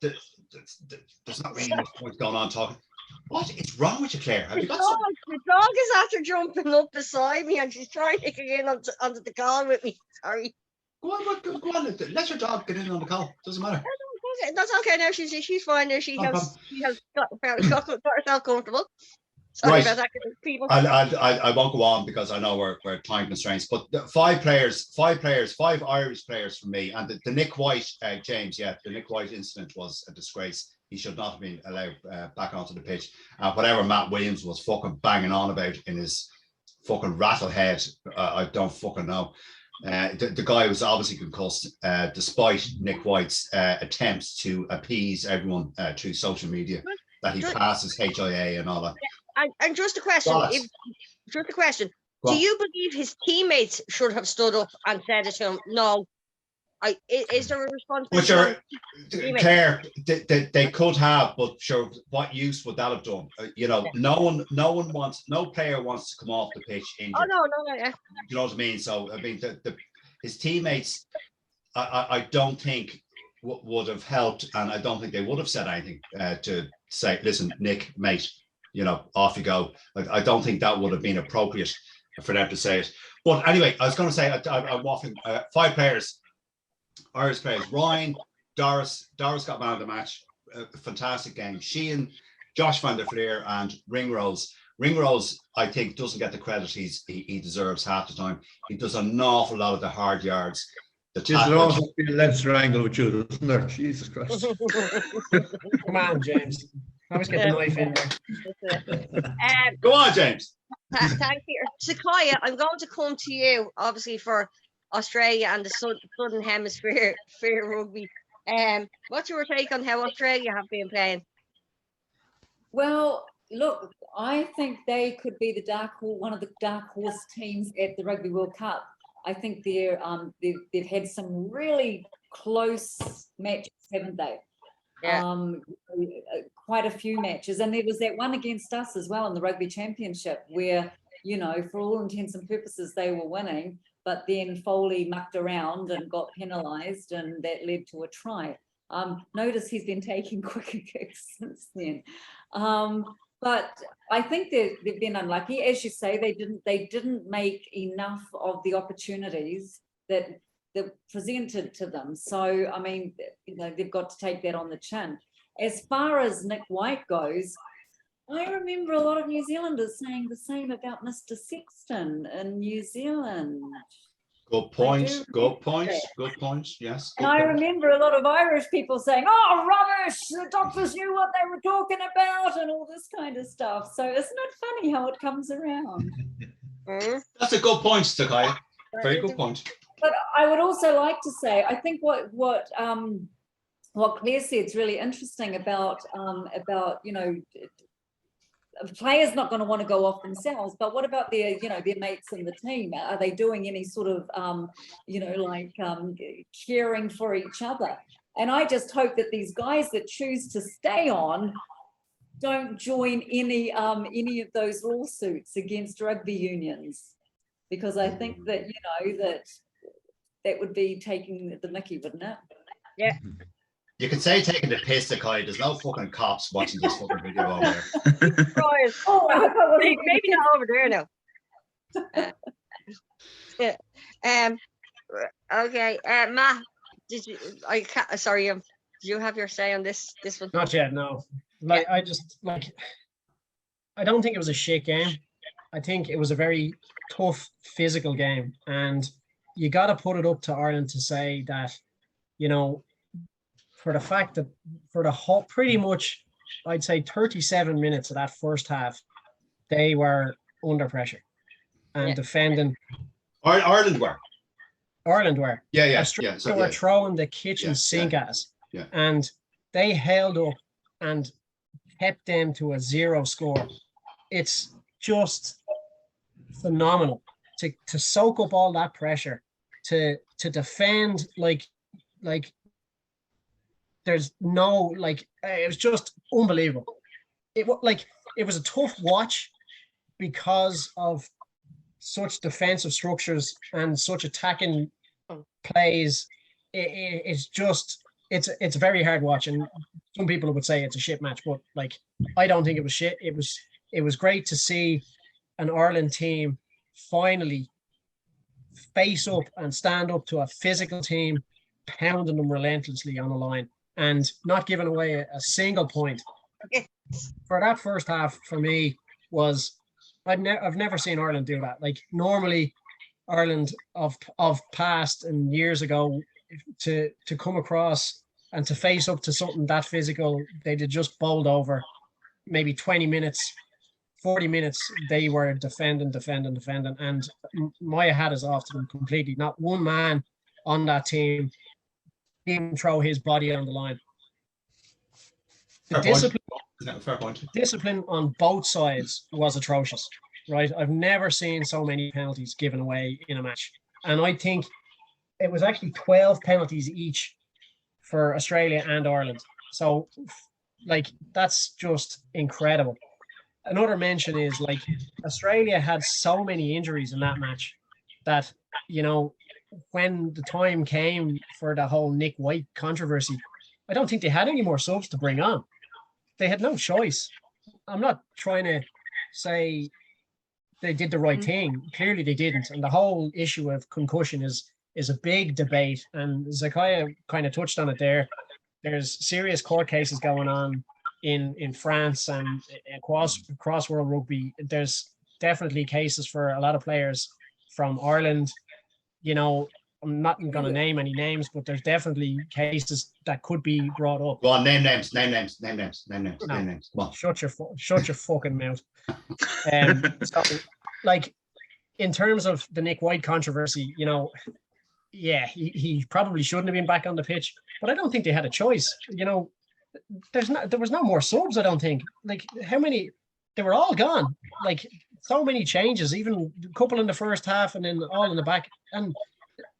there's not really much point going on talking. What is wrong with you, Claire? Have you got something? The dog is after jumping up beside me, and she's trying to get in onto the call with me. Sorry. Go on. Let your dog get in on the call. Doesn't matter. That's okay now. She's fine now. She No has got herself comfortable. Sorry Right. about that, people. I won't go on because I know we're time constraints. But five Irish players for me, and the Nick White, James. Yeah, the Nick White incident was a disgrace. He should not have been allowed back onto the pitch. Whatever Matt Williams was fucking banging on about in his fucking rattle head, I don't fucking know. The guy was obviously concussed, despite Nick White's attempts to appease everyone through social media that he passes HIA and all that. And just a question, do you believe his teammates should have stood up and said it to him? No. Is there a responsibility? Claire, they could have, but sure, what use would that have done? No player wants to come off the pitch injured. Oh no, yeah. You know what I mean? So I mean, his teammates, I don't think would have helped, and I don't think they would have said anything to say, listen, Nick, mate, off you go. I don't think that would have been appropriate for them to say it. But anyway, I was going to say, I'm waffling. 5 players. Irish players: Ryan, Doris got man of the match, fantastic game. Sheehan, Josh van der Fleer, and Ringrose. Ringrose, I think, doesn't get the credit he deserves half the time. He does an awful lot of the hard yards. There's also be a Leinster angle with you, isn't there? Jesus Christ. Come on, James. Always get the knife in there. Go on, James. Thank you. Sequoia, I'm going to come to you, obviously, for Australia and the Southern Hemisphere rugby. What's your take on how Australia have been playing? Well, look, I think they could be one of the dark horse teams at the Rugby World Cup. I think they've had some really close matches, haven't they? Yeah. Quite a few matches, and there was that one against us as well in the Rugby Championship where, for all intents and purposes, they were winning. But then Foley mucked around and got penalised, and that led to a try. Notice he's been taking quicker kicks since then. But I think they've been unlucky. As you say, they didn't make enough of the opportunities that presented to them. So, I mean, they've got to take that on the chin. As far as Nick White goes, I remember a lot of New Zealanders saying the same about Mr. Sexton in New Zealand. Good point. Yes. And I remember a lot of Irish people saying, "Oh, rubbish! The doctors knew what they were talking about," and all this kind of stuff. So isn't it funny how it comes around? That's a good point, Sequoia. Very good point. But I would also like to say, I think what Claire said is really interesting about a player's not going to want to go off themselves, but what about their mates in the team? Are they doing any sort of, caring for each other? And I just hope that these guys that choose to stay on don't join any of those lawsuits against rugby unions, because I think that, that would be taking the mickey, wouldn't it? Yeah. You can say taking the piss, Sequoia. There's no fucking cops watching this fucking video over there. Maybe not over there now. Okay, Matt, did you? Did you have your say on this one? Not yet, no. I don't think it was a shit game. I think it was a very tough physical game, and you got to put it up to Ireland to say that, for the fact that for the whole, pretty much, I'd say 37 minutes of that first half, they were under pressure and defending. Ireland were. Yeah. They were throwing the kitchen sink at us. Yeah. And they held up and kept them to a 0 score. It's just phenomenal to soak up all that pressure, to defend like there's no like it was just unbelievable. It was a tough watch because of such defensive structures and such attacking plays. It's a very hard watch, and some people would say it's a shit match, but like I don't think it was shit. It was great to see an Ireland team finally face up and stand up to a physical team, pounding them relentlessly on the line and not giving away a single point. For that first half, for me, was I've never seen Ireland do that. Like normally, Ireland of past and years ago, to come across and to face up to something that physical, they'd just bowled over. Maybe 20 minutes, 40 minutes, they were defending, and my hat is off to them completely. Not one man on that team even throw his body on the line. Fair point. Discipline on both sides was atrocious, right? I've never seen so many penalties given away in a match. And I think it was actually 12 penalties each for Australia and Ireland. So, like, that's just incredible. Another mention is, like, Australia had so many injuries in that match that, you know, when the time came for the whole Nick White controversy, I don't think they had any more subs to bring on. They had no choice. I'm not trying to say they did the right thing. Clearly they didn't. And the whole issue of concussion is a big debate. And Zakaya kind of touched on it there. There's serious court cases going on in France and across world rugby. There's definitely cases for a lot of players from Ireland. You know, I'm not going to name any names, but there's definitely cases that could be brought up. Go on, name names. Come on. Shut your fucking mouth. So, like, in terms of the Nick White controversy, you know, yeah, he probably shouldn't have been back on the pitch, but I don't think they had a choice. You know, there was no more subs, I don't think. Like, how many? They were all gone. Like, so many changes, even a couple in the first half and then all in the back. And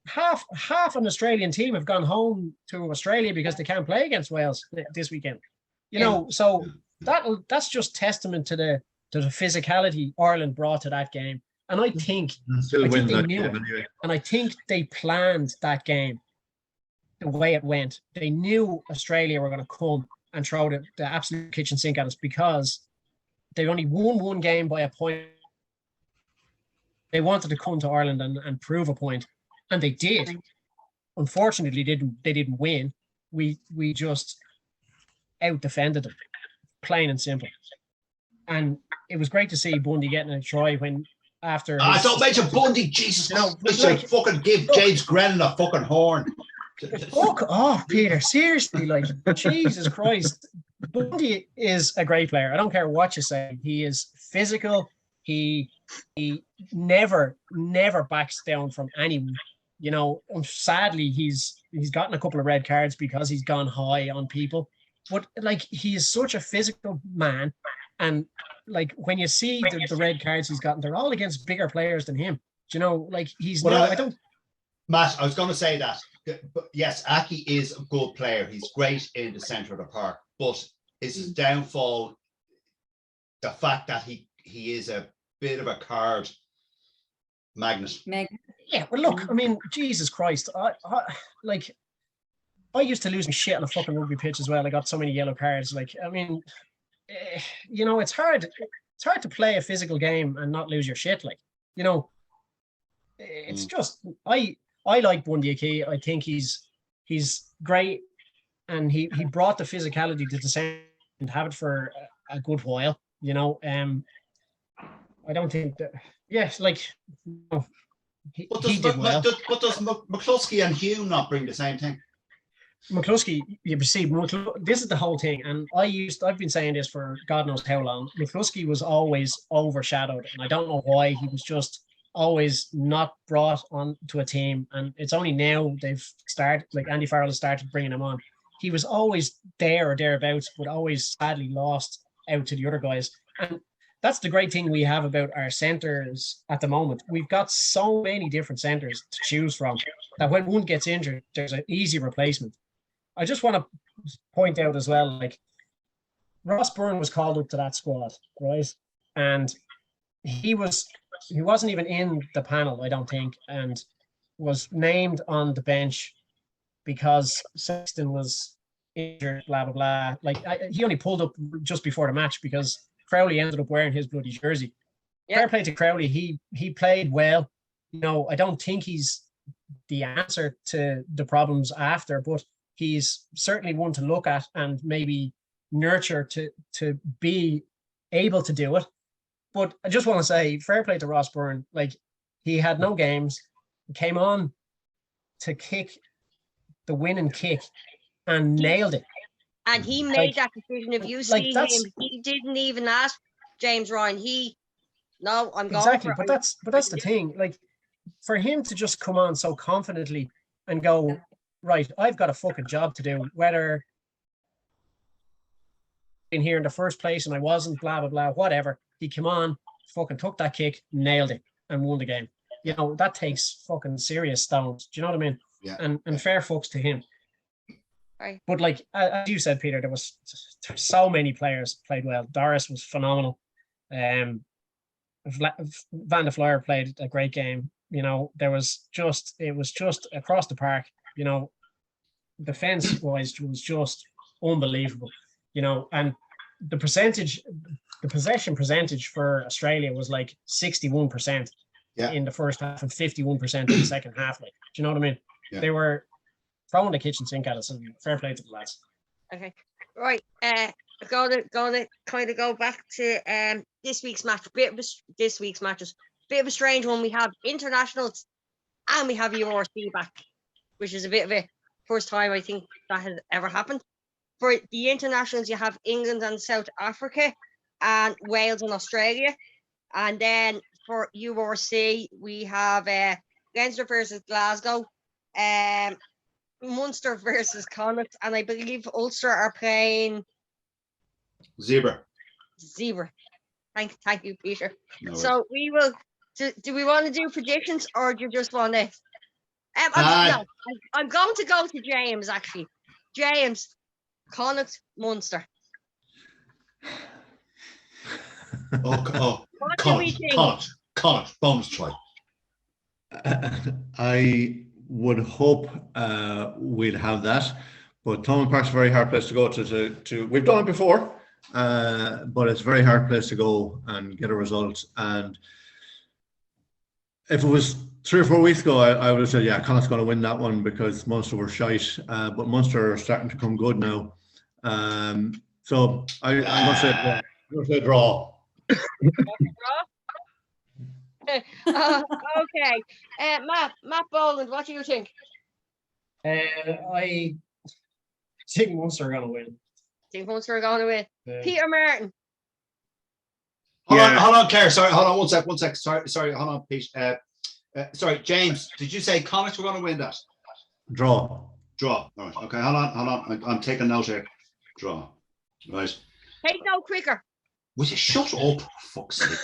half an Australian team have gone home to Australia because they can't play against Wales this weekend. You know, so that's just testament to the physicality Ireland brought to that game. And I think they knew it. Anyway. And I think they planned that game the way it went. They knew Australia were going to come and throw the absolute kitchen sink at us because they only won one game by a point. They wanted to come to Ireland and prove a point. And they did. Unfortunately, they didn't win. We just out-defended them, plain and simple. And it was great to see Bundy getting a try when after. Don't mention Bundy, Jesus! No, like, fucking give James Grennan a fucking horn. Fuck off, Peter. Seriously, like, Jesus Christ. Bundy is a great player. I don't care what you say. He is physical. He never backs down from anyone. You know, sadly, he's gotten a couple of red cards because he's gone high on people. But, like, he is such a physical man. And, like, when you see the red cards he's gotten, they're all against bigger players than him. Do you know, like, Matt, I was going to say that. But yes, Aki is a good player. He's great in the centre of the park. But is his downfall the fact that he is a bit of a card magnet? Yeah, well, look, I mean, Jesus Christ. I used to lose my shit on a fucking rugby pitch as well. I got so many yellow cards. Like, I mean, you know, it's hard to play a physical game and not lose your shit. Like, you know, it's just, I like Bundy Aki. I think he's great, and he brought the physicality to the same and have it for a good while. You know, I don't think that. Yes, like, he did well. But does McCluskey and Hume not bring the same thing? McCluskey, you see, this is the whole thing, and I've been saying this for God knows how long. McCluskey was always overshadowed, and I don't know why. He was just always not brought on to a team, and it's only now they've started, like, Andy Farrell has started bringing him on. He was always there or thereabouts, but always sadly lost out to the other guys. And that's the great thing we have about our centres at the moment. We've got so many different centres to choose from that when one gets injured, there's an easy replacement. I just want to point out as well, like Ross Byrne was called up to that squad, right? And he wasn't even in the panel, I don't think, and was named on the bench because Sexton was injured, blah, blah, blah. Like, he only pulled up just before the match because Crowley ended up wearing his bloody jersey. Yeah. Fair play to Crowley. He played well. You know, I don't think he's the answer to the problems after, but he's certainly one to look at and maybe nurture to be able to do it. But I just want to say, fair play to Ross Byrne. Like, he had no games, came on to kick the winning kick and nailed it. And he made that decision. If you see him, he didn't even ask James Ryan. I'm going exactly. for it. But that's the thing. Like, for him to just come on so confidently and go, right, I've got a fucking job to do, whether in here in the first place and I wasn't, blah, blah, blah, whatever. He came on, fucking took that kick, nailed it, and won the game. You know, that takes fucking serious stones. Do you know what I mean? Yeah. And fair fucks to him. Right. But like, as you said, Peter, there's so many players played well. Doris was phenomenal. Van der Fleur played a great game. You know, it was just across the park. You know, defense wise was just unbelievable. You know, and the possession percentage for Australia was like 61% in the first half and 51% in the second half. Like, do you know what I mean? Yeah. They were throwing the kitchen sink at us, and fair play to the lads. Okay, right. Gonna kind of go back to this week's match. This week's matches. Bit of a strange one. We have internationals and we have URC back, which is a bit of a first time I think that has ever happened. For the internationals, you have England and South Africa, and Wales and Australia, and then for URC we have Leinster versus Glasgow, Munster versus Connacht, and I believe Ulster are playing Zebra. Thank you, Peter. No So we will. Do we want to do predictions, or do you just want to? I'm going to go to James actually. James, Connacht, Munster. Connacht, bonus try. I would hope we'd have that, but Thomond Park's a very hard place to go to. We've done it before, but it's a very hard place to go and get a result. And if it was 3 or 4 weeks ago, I would have said, yeah, Connacht's going to win that one because Munster were shite, but Munster are starting to come good now. So I'm going to say draw. Okay. Matt Boland, what do you think? I think Munster are going to win. Think Munster are going to win. Peter Martin. Hold on, Claire. Sorry, hold on one sec. Sorry, hold on, Pete. Sorry, James, did you say Connacht were going to win that? Draw. All right. Okay, hold on. I'm taking note here. Draw. Right. Take no quicker. Would you shut up, for fuck's sake?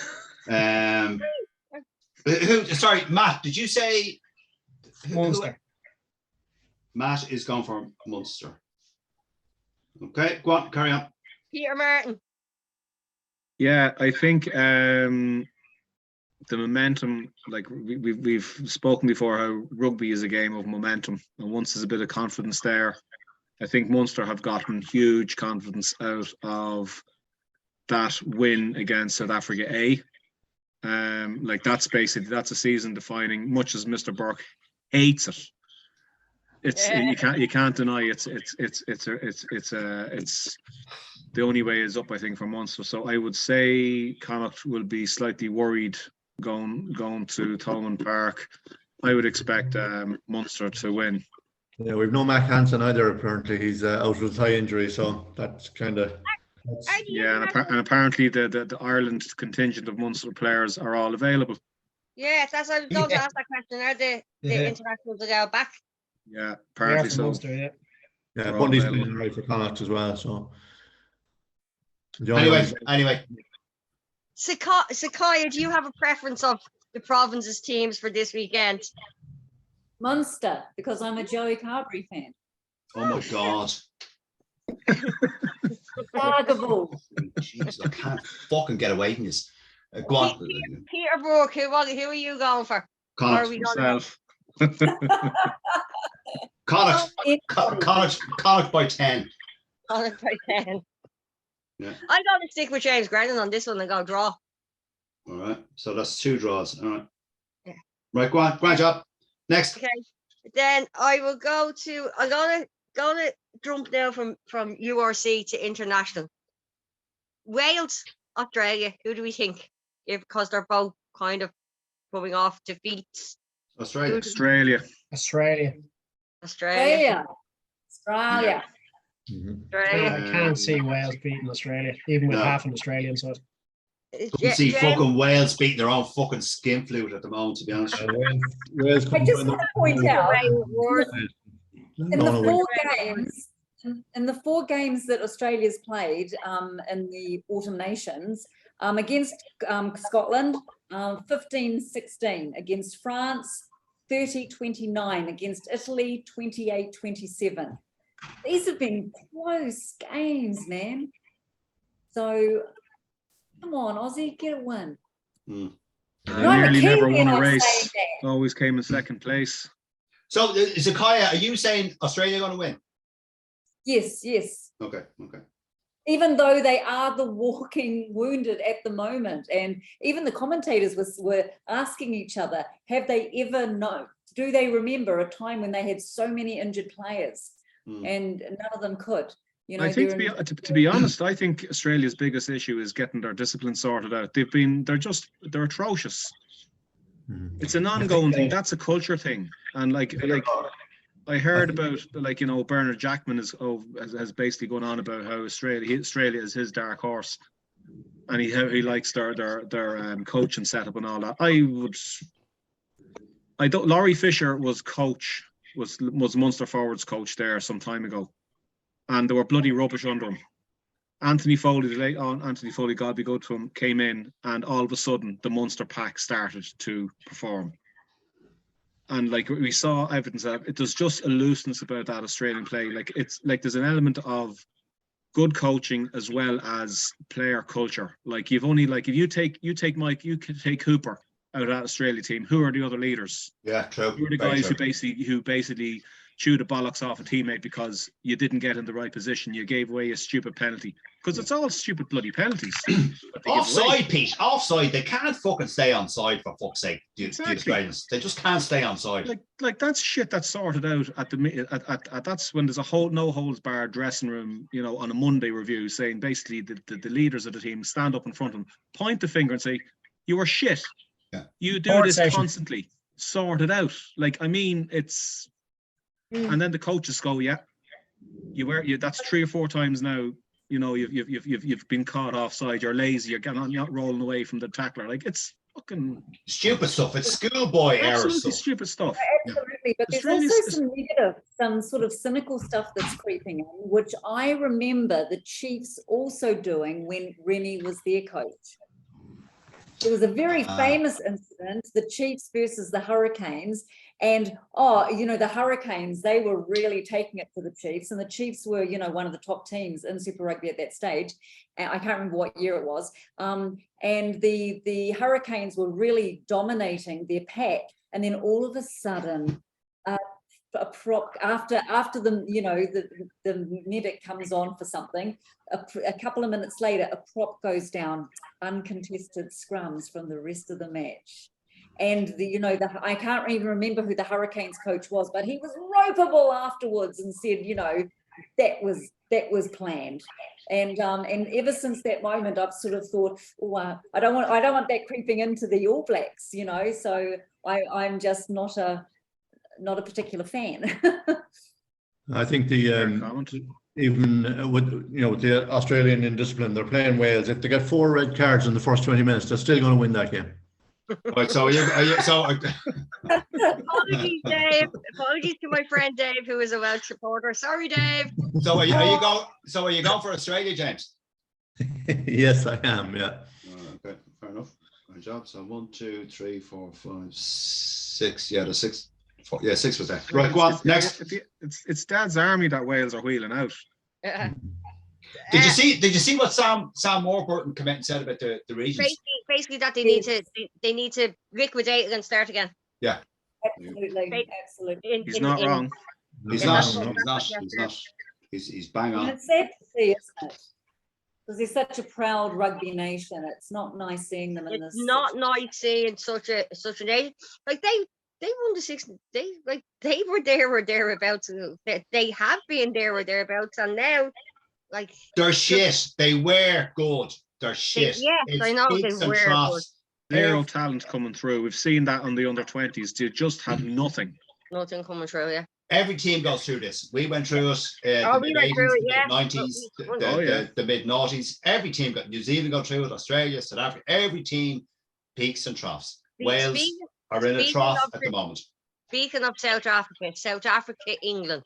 Sorry, Matt, did you say Munster? Matt is going for Munster. Okay, go on, carry on. Peter Martin. Yeah, I think the momentum, like we've spoken before, how rugby is a game of momentum, and once there's a bit of confidence there, I think Munster have gotten huge confidence out of that win against South Africa A. Like that's a season defining. Much as Mr. Burke hates it, you can't deny it's the only way is up, I think, for Munster. So I would say Connacht will be slightly worried going to Thomond Park. I would expect Munster to win. Yeah, we've no Mac Hansen either. Apparently, he's out with a thigh injury, so that's kind of. Yeah, and apparently the Ireland contingent of Munster players are all available. Yeah, that's I was going to ask that question. Are the internationals allowed back? Yeah, apparently so. Munster, yeah, Bundy's playing right for Connacht as well. So anyway, Sakaya, do you have a preference of the province's teams for this weekend? Munster, because I'm a Joey Carberry fan. Oh my God. Arguable. Jeez, I can't fucking get away from this. Go on. Peterborough, who are you going for? Or are Connacht. we going Myself. Connacht by 10. Connacht by 10? Yeah. I'm going to stick with James Grennan on this one and go draw. All right. So that's 2 draws. All right. Yeah. Right, go on. Grand job. Next. Okay. Then I will go to. I'm gonna jump now from URC to international. Wales, Australia. Who do we think? Because they're both kind of coming off defeats. Australia. Australia. Australia. Australia. Australia. Australia. I can't see Wales beating Australia, even with No. half an Australian side. You see fucking Wales beating their own fucking skin flute at the moment, to be honest. Wales I just want to point out in the No, 4 games, in the 4 games that Australia's played in the Autumn Nations, against Scotland, 15-16, against France, 30-29, against Italy, 28-27. These have been close games, man. So, come on, Aussie, get a win. Hmm. I'm a Nearly never Kiwi and won a I'm race. saying that. Always came in second place. So, Zakaya, are you saying Australia going to win? Yes, yes. Okay. Even though they are the walking wounded at the moment, and even the commentators were asking each other, have they ever do they remember a time when they had so many injured players and none of them could? You know, I think to be honest, I think Australia's biggest issue is getting their discipline sorted out. They're atrocious. It's an ongoing thing. That's a culture thing. And like I heard about, like, you know, Bernard Jackman has basically gone on about how Australia is his dark horse, and he likes their coaching setup and all that. Laurie Fisher was Munster forwards coach there some time ago, and they were bloody rubbish under him. Anthony Foley, God be good to him, came in, and all of a sudden the Munster pack started to perform. And like we saw evidence of it, there's just a looseness about that Australian play. Like it's like there's an element of good coaching as well as player culture. Like if you take Mike, you could take Hooper out of that Australia team. Who are the other leaders? Yeah, true. Who are the guys who basically chew the bollocks off a teammate because you didn't get in the right position, you gave away a stupid penalty, because it's all stupid bloody penalties. Offside, Pete. Offside. They can't fucking stay on side, for fuck's sake. The Australians. They just can't stay on side. Like that's shit that's sorted out at that's when there's a no holds barred dressing room, you know, on a Monday review, saying basically the leaders of the team stand up in front of them, point the finger and say, you are shit. Yeah. You do this constantly. Sort it out. Like, I mean, it's and then the coaches go, yeah, that's 3 or 4 times now. You know, you've been caught offside. You're lazy. You're not rolling away from the tackler. Like, it's fucking stupid stuff. It's schoolboy error stuff. Stupid stuff. Absolutely, but there's also some negative, some sort of cynical stuff that's creeping in, which I remember the Chiefs also doing when Rennie was their coach. There was a very famous incident, the Chiefs versus the Hurricanes. And, the Hurricanes, they were really taking it to the Chiefs. And the Chiefs were, one of the top teams in Super Rugby at that stage. And I can't remember what year it was. And the Hurricanes were really dominating their pack. And then all of a sudden, a prop after the medic comes on for something, a couple of minutes later, a prop goes down, uncontested scrums from the rest of the match. And I can't even remember who the Hurricanes coach was, but he was ropeable afterwards and said, that was planned. And ever since that moment, I've sort of thought, I don't want that creeping into the All Blacks, So I'm just not a particular fan. I think even with the Australian indiscipline, they're playing Wales. If they get 4 red cards in the first 20 minutes, they're still going to win that game. Right, so apologies, Dave. Apologies to my friend Dave, who is a Welsh supporter. Sorry, Dave. So are you going for Australia, James? Yes, I am. Yeah. Okay. Fair enough. Good job. So 1, 2, 3, 4, 5, 6. Yeah, the 6. 4, yeah, 6 was there. Right, go on. Next. It's Dad's army that Wales are wheeling out. Did you see what Sam Warburton came out and said about the regions? Basically that they need to liquidate it and start again. Yeah. Absolutely. He's not wrong. He's not. He's bang And on. it's sad to see, isn't it? Because they're such a proud rugby nation. It's not nice seeing them in this. It's not nice seeing such a nation. Like they won the 6. They were there or thereabouts. They have been there or thereabouts, and now like they're shit. They were good. They're shit. Yes, I know they were good. Zero talent coming through. We've seen that on the under-20s. They just have nothing. Nothing coming through, yeah. Every team goes through this. We went through it. We went through it, yeah. The mid-90s, the mid-noughties. Every team got New Zealand go through it, Australia, South Africa. Every team peaks and troughs. Wales are in a trough at the moment. Speaking of South Africa, England.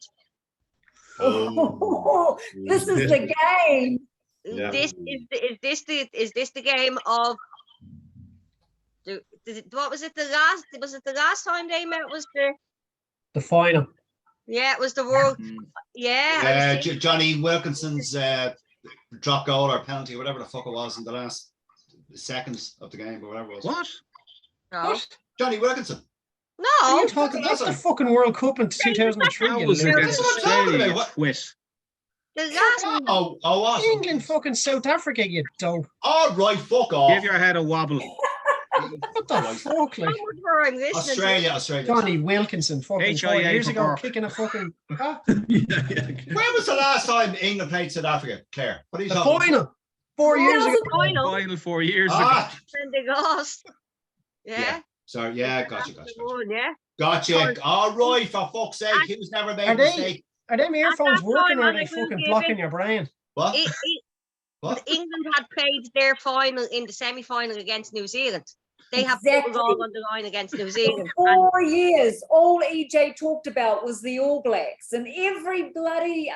Oh, this is the game. Yeah. Is this the game of? What was it? Was it the last time they met? Was The final. Yeah, it was the World. Yeah. Johnny Wilkinson's drop goal or penalty, whatever the fuck it was, in the last seconds of the game or whatever it was. What? No. What? Johnny Wilkinson. No. That's the fucking World Cup in 2003. That you was loser. against What are you talking Australia. about? Quit. The last one. Oh, what? England fucking South Africa, you dope. All right, fuck off. Give your head a wobble. What the fuck, like? How much more I'm listening to? Australia. Johnny Wilkinson, fucking 4 HIA years for ago, Cork. kicking a fucking Yeah. When was the last time England played South Africa, Claire? What are you the talking about? final 4 years ago. Final 4 years ago. Ah, And they lost. yeah. Yeah. Sorry, yeah, gotcha. Yeah. Gotcha. All right, for fuck's sake. Who's never made a mistake? Are them earphones that working or time, are I they will fucking give blocking it- your brain? What? What? England had played their final in the semi-final against New Zealand. They have put Exactly. it all on the line against New Zealand. For And 4 years, all EJ talked about was the All Blacks, and every bloody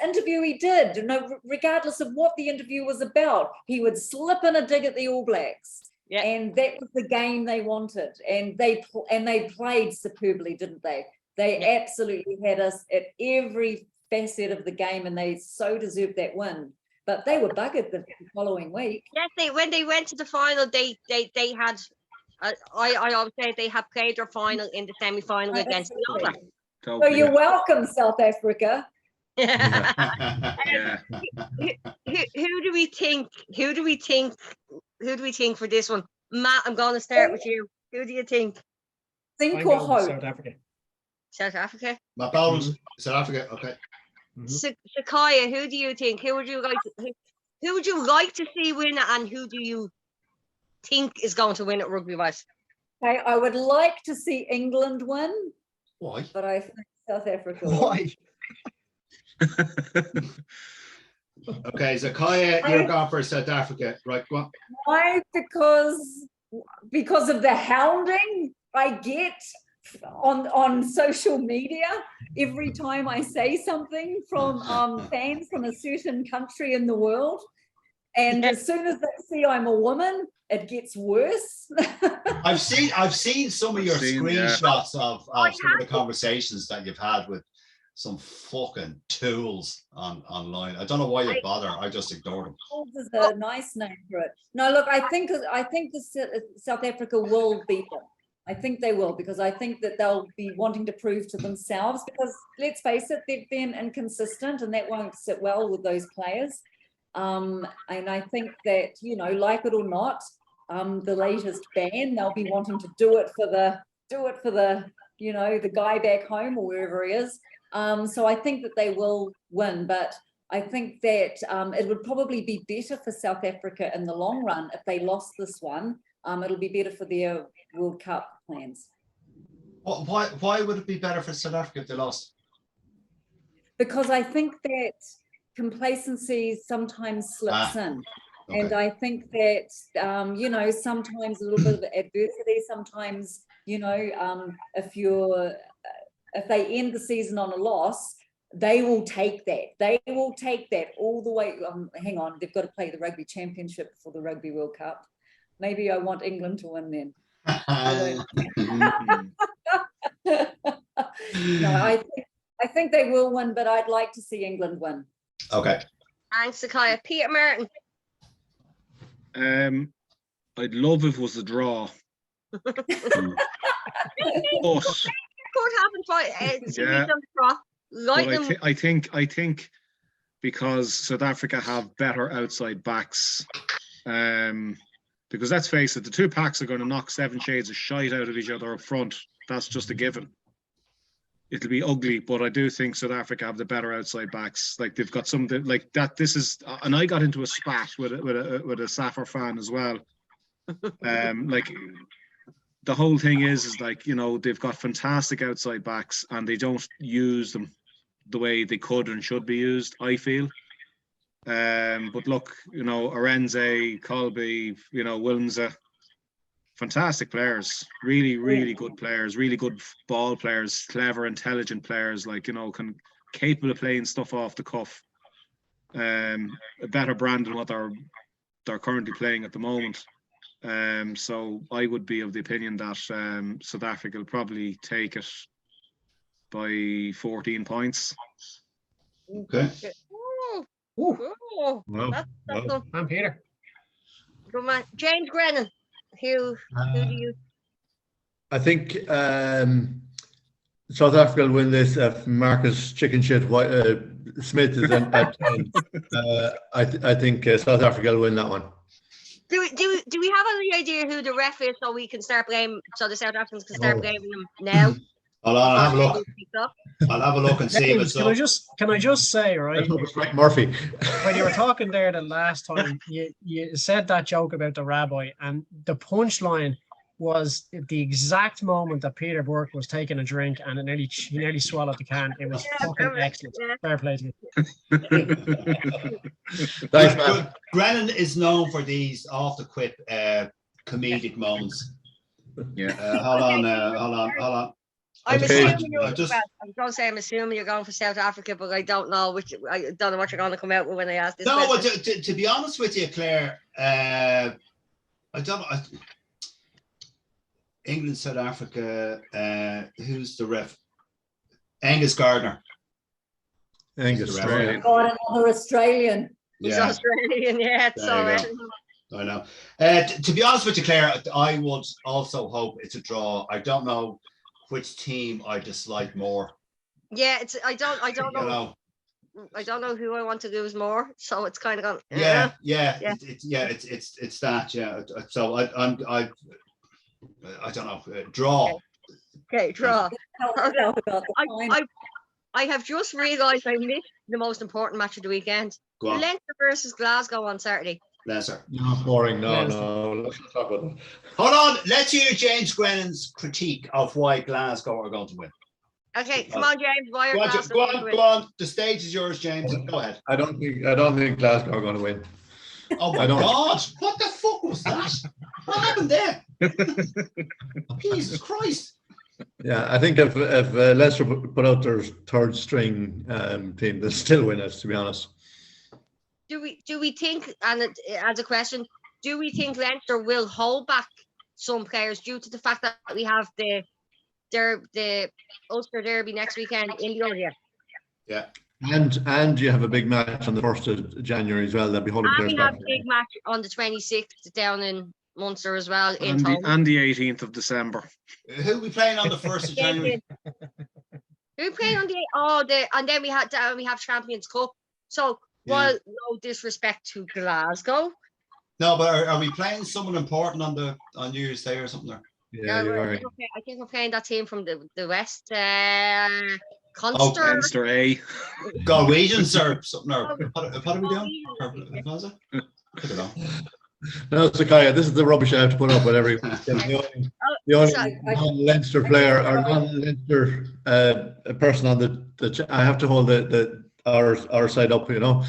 interview he did, regardless of what the interview was about, he would slip in a dig at the All Blacks. Yeah. And that was the game they wanted, and they played superbly, didn't they? They absolutely had us at every facet of the game, and they so deserved that win. But they were buggered the following week. yes, when they went to the final, they had. I always say they have played their final in the semi-final against the other. Absolutely. So you're welcome, South Africa. Yeah. Who do we think? Who do we think for this one? Matt, I'm going to start with you. Who do you think? Think I'm or going with hope. South Africa. South Africa. My Poland, South Africa. Okay. Sakaya, who do you think? Who would you like to see win it, and who do you think is going to win it rugby-wise? Okay, I would like to see England win, Why? but I think South Africa will. Why? Okay, Zakaya, you're gone for South Africa. Right, go on. Why? Because of the hounding I get on social media every time I say something from fans from a certain country in the world. And as soon as they see I'm a woman, it gets worse. I've seen some of your screenshots of some of the conversations that you've had with some fucking tools online. I don't know why you bother. I just ignore them. Is a nice name for it. No, look, I think South Africa will beat them. I think they will, because I think that they'll be wanting to prove to themselves, because let's face it, they've been inconsistent and that won't sit well with those players. And I think that, like it or not, the latest ban, they'll be wanting to do it for the the guy back home or wherever he is. So I think that they will win, but I think that it would probably be better for South Africa in the long run if they lost this one. It'll be better for their World Cup plans. Why would it be better for South Africa if they lost? Because I think that complacency sometimes slips in. Okay. And I think that, sometimes a little bit of adversity, sometimes, if they end the season on a loss, they will take that. They will take that all the way. Hang on, they've got to play the Rugby Championship before the Rugby World Cup. Maybe I want England to win then. No, I think they will win, but I'd like to see England win. Okay. Thanks, Sakaya. Peter Martin. I'd love if it was a draw. But Could happen. Yeah. Lightning. But I think because South Africa have better outside backs, because let's face it, the two packs are going to knock 7 shades of shite out of each other up front. That's just a given. It'll be ugly, but I do think South Africa have the better outside backs. Like they've got some like that. This is, and I got into a spat with a Safar fan as well. Like the whole thing is like, you know, they've got fantastic outside backs and they don't use them the way they could and should be used, I feel. But look, you know, Arenze, Colby, you know, Wilmsa, fantastic players, really good players, really good ball players, clever, intelligent players, like, you know, capable of playing stuff off the cuff. A better brand than what they're currently playing at the moment. So I would be of the opinion that South Africa will probably take it by 14 points. Okay. Ooh. Wow. Wow. I'm Peter. Good man. James Grennan. Who do you? I think South Africa will win this. Marcus Chicken Shit Smith is at 10. I think South Africa will win that one. Do we have any idea who the ref is, so we can start blaming, so the South Africans can start blaming them now? Hold on, I'll have a look. I'll have a look and see if it's Can I just say, right? Let's hope it's Frank Murphy. When you were talking there the last time, you said that joke about the rabbi, and the punchline was the exact moment that Peter Burke was taking a drink and he nearly swallowed the can. It was fucking excellent. Fair play to you. Thanks, man. Grennan is known for these off the quip comedic moments. Yeah. Hold on. I'm Okay. assuming you're. I'm going to say I'm assuming you're going for South Africa, but I don't know which. I don't know what you're going to come out with when I ask this. No, but question. to be honest with you, Claire, I don't. England, South Africa. Who's the ref? Angus Gardner. Angus. Australian. God, another Australian. He's Australian, yeah. There So you I know. To be honest with you, Claire, I would also hope it's a draw. I don't know which team I dislike more. yeah, it's. I don't You know. know. I don't know who I want to lose more. So it's kind of gone. Yeah. Yeah. It's that. Yeah. So I don't know. Draw. Okay, draw. About the final. I have just realised I missed the most important match of the weekend. Go on. Leinster versus Glasgow on Saturday. Lesser. No, boring. No. Let's not talk about that. Hold on. Let's hear James Grennan's critique of why Glasgow are going to win. Okay, come on, James. Why are Go Glasgow going to on. win? Go on. The stage is yours, James. Go ahead. I don't think Glasgow are going to win. Oh my God! What the fuck was that? What happened there? Jesus Christ! Yeah, I think if Leicester put out their third string team, they'll still win it. To be honest. Do we think, and as a question, do we think Leinster will hold back some players due to the fact that we have the Ulster Derby next weekend in Georgia? Yeah. And you have a big match on the 1st of January as well. They'll be holding And players we have back. a big match on the 26th down in Munster as well. And the 18th of December. Who are we playing on the 1st of January? Who playing on and then we have Champions Cup. So while no disrespect to Glasgow. No, but are we playing someone important on New Year's Day or something? There? Yeah, you're right. I think we're playing that team from the West. Leinster A. Galwegians or something? Or what are we doing? Or was it? I don't know. No, Sakaya, this is the rubbish I have to put up with every weekend. The only non-Leinster player or non-Leinster person on the I have to hold our side up, you know.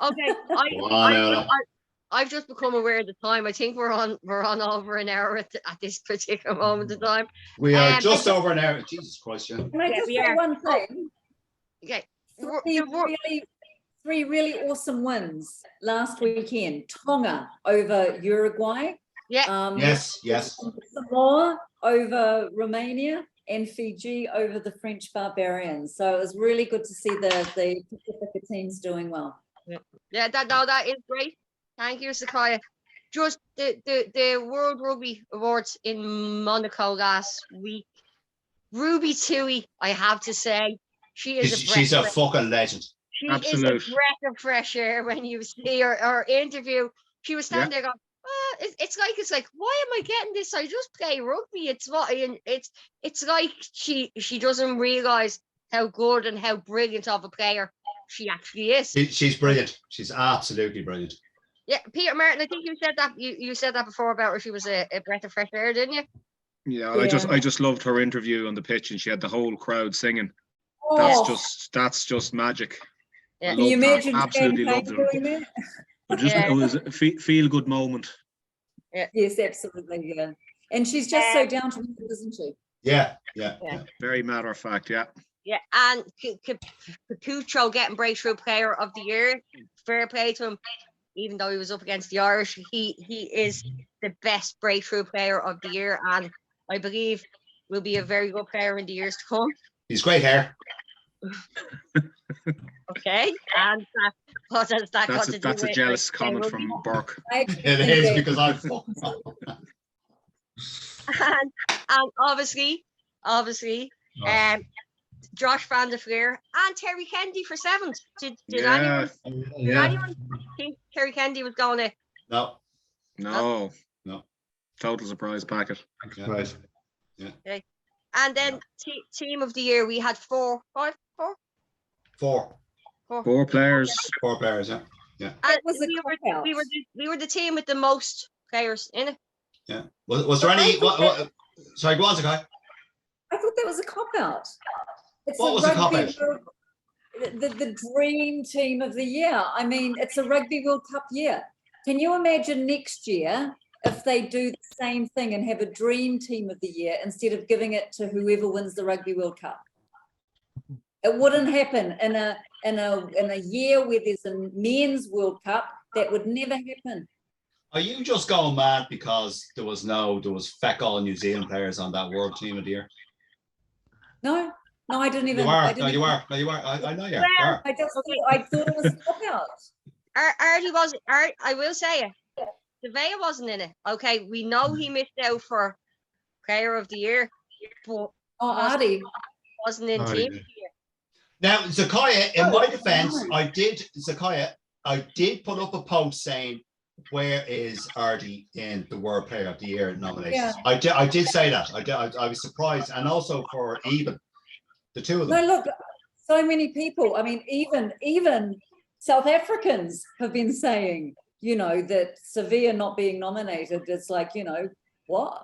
Okay, I've just become aware of the time. I think we're on over an hour at this particular moment in time. We are just over an hour. Jesus Christ, yeah. Can I just say one thing? Okay. Three really awesome wins last weekend. Tonga over Uruguay, Yeah. Yes, yes. Samoa over Romania and Fiji over the French Barbarians. So it was really good to see the Pacifica teams doing well. Yeah, that is great. Thank you, Sakaya. Just the World Rugby Awards in Monaco last week. Ruby Tui, I have to say, she is She's a fucking legend. She Absolute. is a breath of fresh air when you see her interview. She was standing there going, it's like, why am I getting this? I just play rugby. It's like she doesn't realize how good and how brilliant of a player she actually is. She's brilliant. She's absolutely brilliant. Yeah, Peter Martin, I think you said that you said that before about her. She was a breath of fresh air, didn't you? Yeah, Yeah. I just loved her interview on the pitch, and she had the whole crowd singing. Oh, That's just magic. Yeah. I can you loved that. imagine Absolutely Champagne loved doing it. that? But just Yeah. it was a feel good moment. Yes, absolutely. Yeah. And she's just so down to earth, isn't she? Yeah. Very matter of fact, yeah. Yeah, and Capucho getting breakthrough player of the year. Fair play to him, even though he was up against the Irish. He is the best breakthrough player of the year, and I believe will be a very good player in the years to come. He's great hair. Okay, and what has that got to do That's a with jealous with comment rugby? from Burke. I actually It think is that- because I'm and obviously, Josh Van der Fleer and Terry Kennedy for seventh. Did Yeah. anyone think Terry Kennedy was going to? no. No. Total surprise packet. Right. And then team of the year, we had four. Four Players. players. Yeah. And was a cop-out. we were the team with the most players in it. Yeah. Was there any? What, sorry, go on, Zakai. I thought that was a cop-out. What was a cop-out? The dream team of the year. I mean, it's a Rugby World Cup year. Can you imagine next year if they do the same thing and have a dream team of the year instead of giving it to whoever wins the Rugby World Cup? It wouldn't happen in a year where there's a men's World Cup. That would never happen. Are you just going mad because there was feck all New Zealand players on that world team of the year? No, I didn't even. You are. I didn't No, even- you are. I know you Well, are. I thought it was a cop-out. Artie was. I will say it. Devea wasn't in it. Okay, we know he missed out for player of the year, but Oh, Artie. wasn't in Artie, team. yeah. of the year. Now, Zakaya, in my defense, no. I did put up a post saying, where is Artie in the World Player of the Year nominations? Yeah. I did say that. I was surprised. And also for even, the two of them. No, look, so many people. I mean, even South Africans have been saying, that Sevilla not being nominated. It's like, what?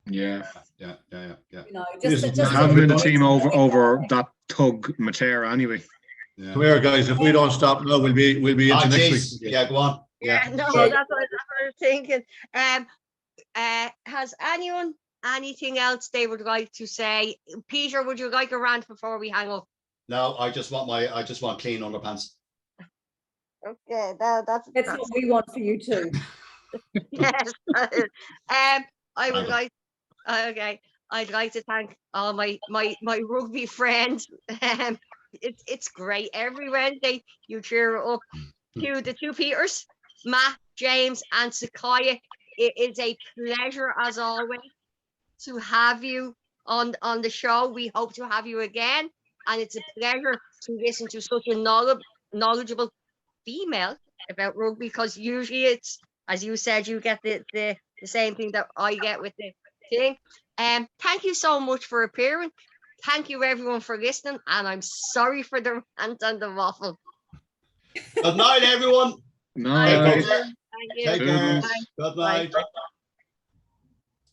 Yeah. Yeah. Just Have him in the team over that tug Matera anyway. Yeah. Come here, guys. If we don't stop now, we'll be into next Geez. week. Yeah, go on. Yeah. No, Sorry. that's what I was thinking. Has anyone anything else they would like to say? Peter, would you like a rant before we hang up? No, I just want clean underpants. Okay, that's what we want for you too. yes. I would Thank you. like. Okay, I'd like to thank all my rugby friends. It's great every Wednesday you cheer up to the two Peters, Matt, James, and Sakaya. It is a pleasure as always to have you on the show. We hope to have you again, and it's a pleasure to listen to such a knowledgeable female about rugby, because usually it's, as you said, you get the same thing that I get with the thing. Thank you so much for appearing. Thank you everyone for listening, and I'm sorry for the rant and the waffle. Good night, everyone. Night. Thank you. Take care. Bye. Good night.